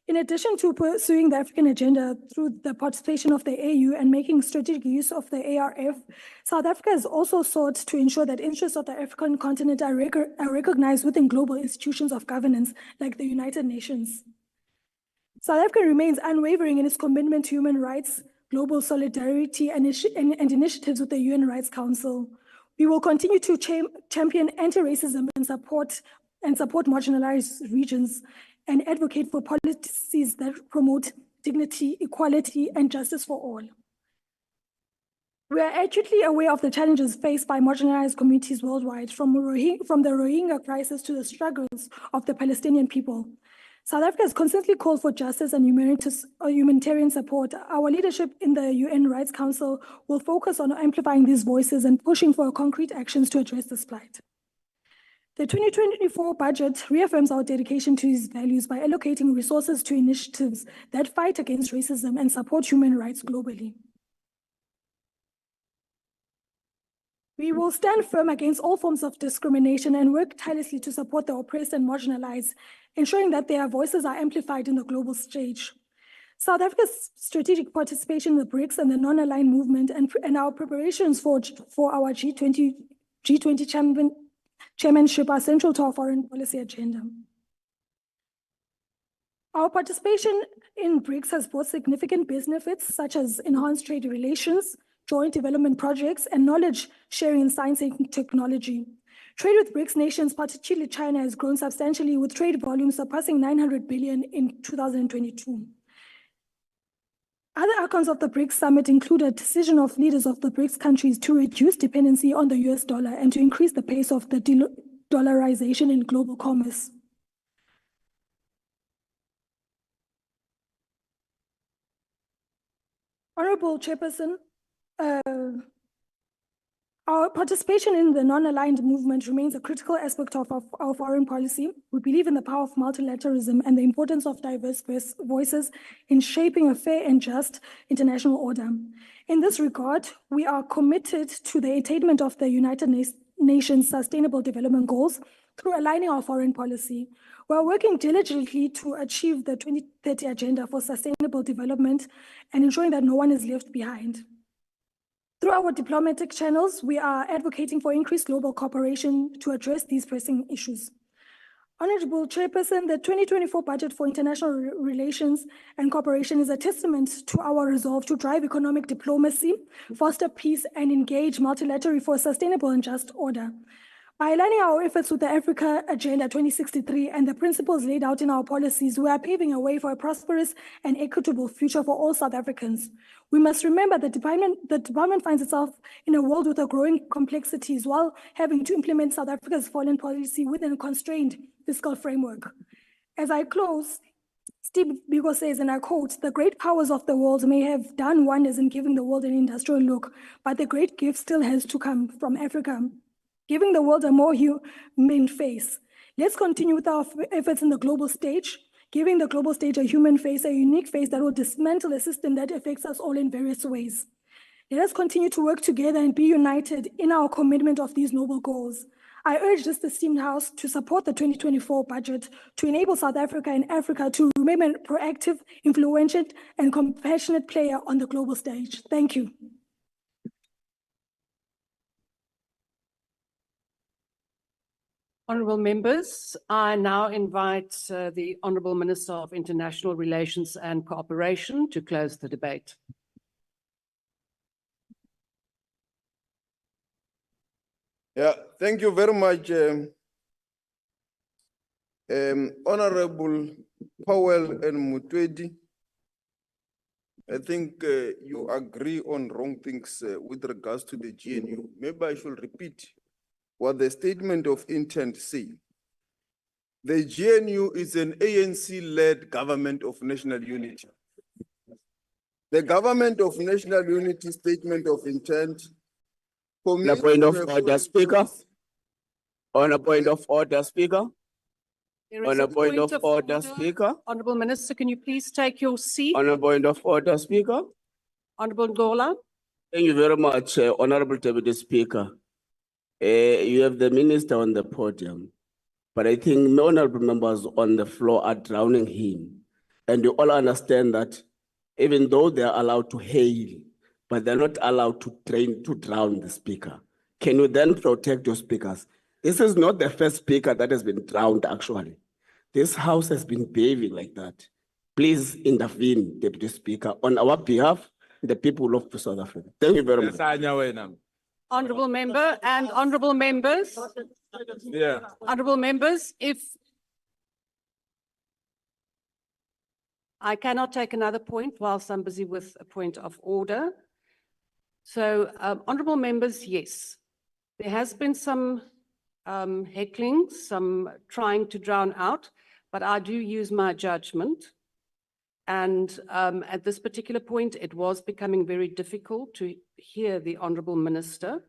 [SPEAKER 15] In addition to pursuing the African agenda through the participation of the AU and making strategic use of the ARF, South Africa has also sought to ensure that interests of the African continent are recognized within global institutions of governance like the United Nations. South Africa remains unwavering in its commitment to human rights, global solidarity, and initiatives with the UN Rights Council. We will continue to champion anti-racism and support marginalized regions and advocate for policies that promote dignity, equality, and justice for all. We are acutely aware of the challenges faced by marginalized communities worldwide, from the Rohingya crisis to the struggles of the Palestinian people. South Africa has constantly called for justice and humanitarian support. Our leadership in the UN Rights Council will focus on amplifying these voices and pushing for concrete actions to address this plight. The 2024 budget reaffirms our dedication to these values by allocating resources to initiatives that fight against racism and support human rights globally. We will stand firm against all forms of discrimination and work tirelessly to support the oppressed and marginalized, ensuring that their voices are amplified in the global stage. South Africa's strategic participation in the BRICS and the non-aligned movement and our preparations for our G20 chairmanship are central to our foreign policy agenda. Our participation in BRICS has brought significant benefits such as enhanced trade relations, joint development projects, and knowledge sharing in science and technology. Trade with BRICS nations, particularly China, has grown substantially, with trade volumes surpassing 900 billion in 2022. Other outcomes of the BRICS summit include a decision of leaders of the BRICS countries to reduce dependency on the US dollar and to increase the pace of the dollarization in global commerce. Honorable Chairperson, our participation in the non-aligned movement remains a critical aspect of our foreign policy. We believe in the power of multilateralism and the importance of diverse voices in shaping a fair and just international order. In this regard, we are committed to the attainment of the United Nations Sustainable Development Goals through aligning our foreign policy. We are working diligently to achieve the 2030 Agenda for Sustainable Development and ensuring that no one is left behind. Through our diplomatic channels, we are advocating for increased global cooperation to address these pressing issues. Honorable Chairperson, the 2024 budget for international relations and cooperation is a testament to our resolve to drive economic diplomacy, foster peace, and engage multilaterally for a sustainable and just order. By aligning our efforts with the Africa Agenda 2063 and the principles laid out in our policies, we are paving a way for a prosperous and equitable future for all South Africans. We must remember that the department finds itself in a world with a growing complexities while having to implement South Africa's foreign policy within a constrained fiscal framework. As I close, Steve Biko says, and I quote, "The great powers of the world may have done wonders in giving the world an industrial look, but the great gift still has to come from Africa, giving the world a more human face. Let's continue with our efforts in the global stage, giving the global stage a human face, a unique face that will dismantle a system that affects us all in various ways. Let us continue to work together and be united in our commitment of these noble goals. I urge this esteemed House to support the 2024 budget to enable South Africa and Africa to remain a proactive, influential, and compassionate player on the global stage." Thank you.
[SPEAKER 2] Honourable members, I now invite the Honourable Minister of International Relations and Cooperation to close the debate.
[SPEAKER 4] Yeah, thank you very much, Honorable Powell and Mutwedi. I think you agree on wrong things with regards to the GNU. Maybe I should repeat what the statement of intent say. The GNU is an ANC-led government of national unity. The government of national unity statement of intent.
[SPEAKER 16] On a point of order, Speaker. On a point of order, Speaker. On a point of order, Speaker.
[SPEAKER 2] Honourable Minister, can you please take your seat?
[SPEAKER 16] On a point of order, Speaker.
[SPEAKER 2] Honourable Ngola.
[SPEAKER 16] Thank you very much, Honorable Deputy Speaker. You have the minister on the podium, but I think honorable members on the floor are drowning him. And you all understand that even though they are allowed to hail, but they're not allowed to drown the speaker. Can you then protect your speakers? This is not the first speaker that has been drowned, actually. This House has been behaving like that. Please intervene, Deputy Speaker, on our behalf, the people of South Africa. Thank you very much.
[SPEAKER 2] Honourable member and honourable members.
[SPEAKER 16] Yeah.
[SPEAKER 2] Honourable members, if I cannot take another point whilst I'm busy with a point of order. So, honourable members, yes, there has been some heckling, some trying to drown out, but I do use my judgment. And at this particular point, it was becoming very difficult to hear the Honourable Minister.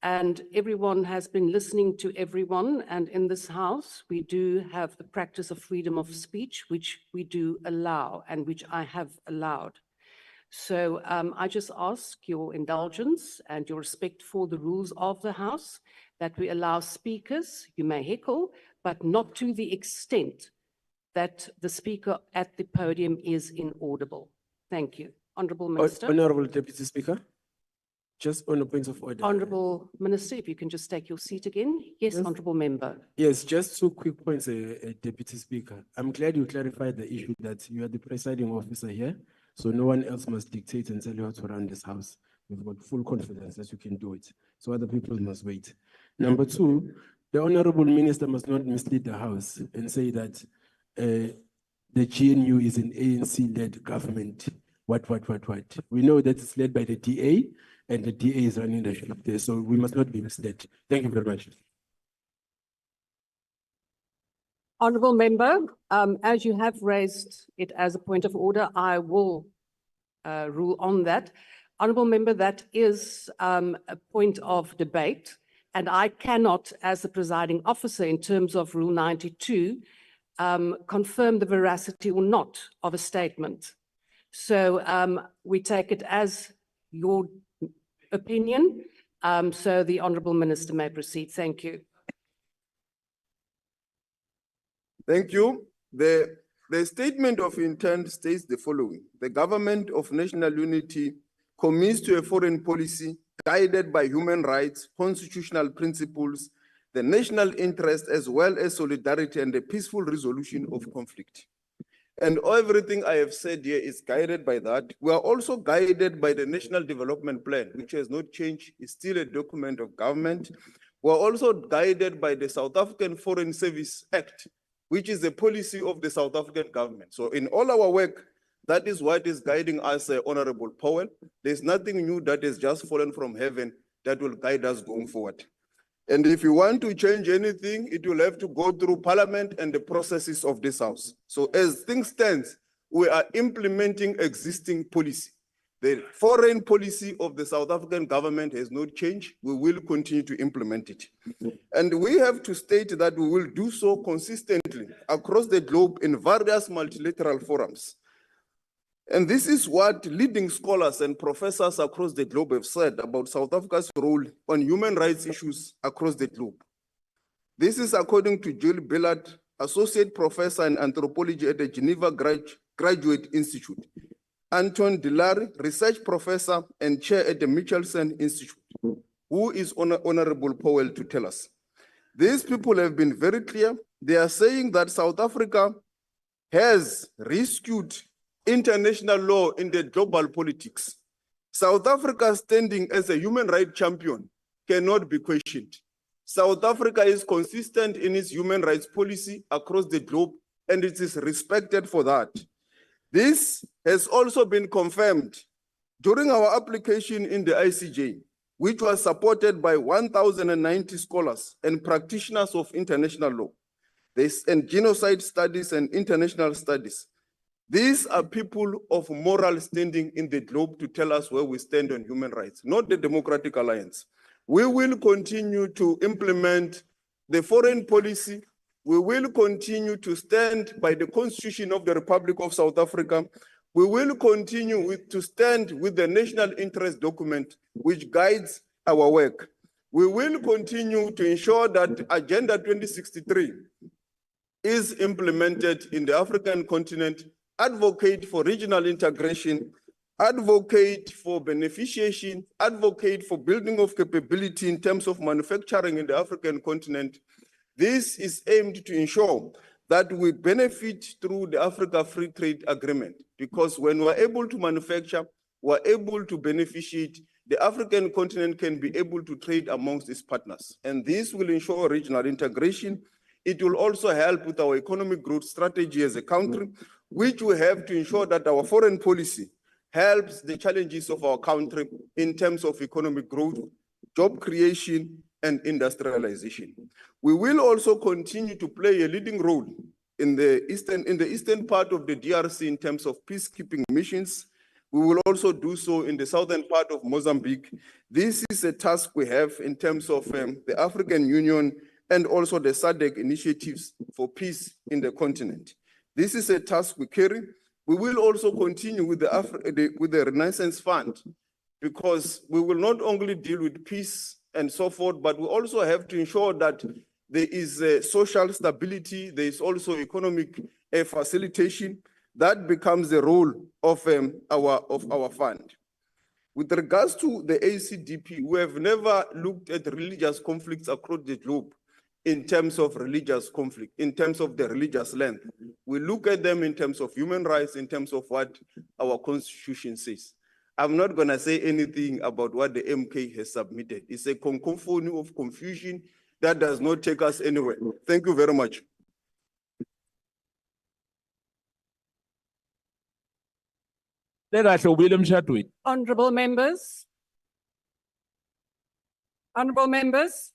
[SPEAKER 2] And everyone has been listening to everyone. And in this House, we do have the practice of freedom of speech, which we do allow and which I have allowed. So I just ask your indulgence and your respect for the rules of the House, that we allow speakers, you may heckle, but not to the extent that the speaker at the podium is inaudible. Thank you. Honourable Minister.
[SPEAKER 17] Honourable Deputy Speaker, just on a point of order.
[SPEAKER 2] Honourable Minister, if you can just take your seat again. Yes,
[SPEAKER 17] Yes.
[SPEAKER 2] Honourable Member.
[SPEAKER 17] Yes, just 2 quick points, Deputy Speaker. I'm glad you clarified the issue that you are the presiding officer here, so no one else must dictate and tell you how to run this House. We've got full confidence that you can do it, so other people must wait. Number 2, the Honourable Minister must not mislead the House and say that the GNU is an ANC-led government. What? We know that it's led by the DA, and the DA is running the ship there, so we must not be misled. Thank you very much.
[SPEAKER 2] Honourable Member, as you have raised it as a point of order, I will rule on that. Honourable Member, that is a point of debate, and I cannot, as the presiding officer in terms of Rule 92, confirm the veracity or not of a statement. So we take it as your opinion. So the Honourable Minister may proceed. Thank you.
[SPEAKER 4] Thank you. The statement of intent states the following. The government of national unity commits to a foreign policy guided by human rights, constitutional principles, the national interest, as well as solidarity and the peaceful resolution of conflict. And everything I have said here is guided by that. We are also guided by the National Development Plan, which has not changed. It's still a document of government. We are also guided by the South African Foreign Service Act, which is the policy of the South African government. So in all our work, that is what is guiding us, Honorable Powell. There's nothing new that has just fallen from heaven that will guide us going forward. And if you want to change anything, it will have to go through Parliament and the processes of this House. So as things stand, we are implementing existing policy. The foreign policy of the South African government has not changed. We will continue to implement it. And we have to state that we will do so consistently across the globe in various multilateral forums. And this is what leading scholars and professors across the globe have said about South Africa's role on human rights issues across the globe. This is according to Jill Billard, Associate Professor in Anthropology at the Geneva Graduate Institute, Anton Delary, Research Professor and Chair at the Michelson Institute, who is Honorable Powell to tell us. These people have been very clear. They are saying that South Africa has rescued international law in the global politics. South Africa's standing as a human rights champion cannot be questioned. South Africa is consistent in its human rights policy across the globe, and it is respected for that. This has also been confirmed during our application in the ICJ, which was supported by 1,090 scholars and practitioners of international law, and genocide studies and international studies. These are people of moral standing in the globe to tell us where we stand on human rights, not the Democratic Alliance. We will continue to implement the foreign policy. We will continue to stand by the Constitution of the Republic of South Africa. We will continue to stand with the national interest document, which guides our work. We will continue to ensure that Agenda 2063 is implemented in the African continent, advocate for regional integration, advocate for beneficiation, advocate for building of capability in terms of manufacturing in the African continent. This is aimed to ensure that we benefit through the Africa Free Trade Agreement, because when we're able to manufacture, we're able to beneficiate, the African continent can be able to trade amongst its partners. And this will ensure regional integration. It will also help with our economic growth strategy as a country, which we have to ensure that our foreign policy helps the challenges of our country in terms of economic growth, job creation, and industrialization. We will also continue to play a leading role in the eastern part of the DRC in terms of peacekeeping missions. We will also do so in the southern part of Mozambique. This is a task we have in terms of the African Union and also the SADC initiatives for peace in the continent. This is a task we carry. We will also continue with the Renaissance Fund, because we will not only deal with peace and so forth, but we also have to ensure that there is social stability, there is also economic facilitation. That becomes the role of our fund. With regards to the ACDP, we have never looked at religious conflicts across the globe in terms of religious conflict, in terms of the religious length. We look at them in terms of human rights, in terms of what our constitution says. I'm not going to say anything about what the MK has submitted. It's a cacophony of confusion that does not take us anywhere. Thank you very much.
[SPEAKER 2] Honorable members. Honorable members.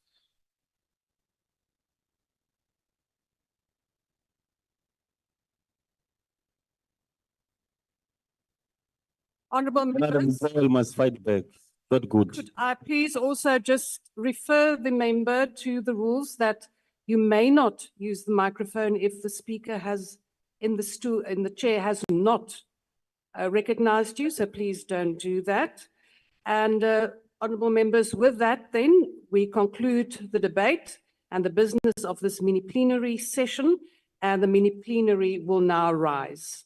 [SPEAKER 2] Honorable members.
[SPEAKER 9] Paul must fight back. Not good.
[SPEAKER 2] Could I please also just refer the member to the rules that you may not use the microphone if the speaker has in the chair has not recognized you, so please don't do that. And honorable members, with that then, we conclude the debate and the business of this mini plenary session, and the mini plenary will now rise.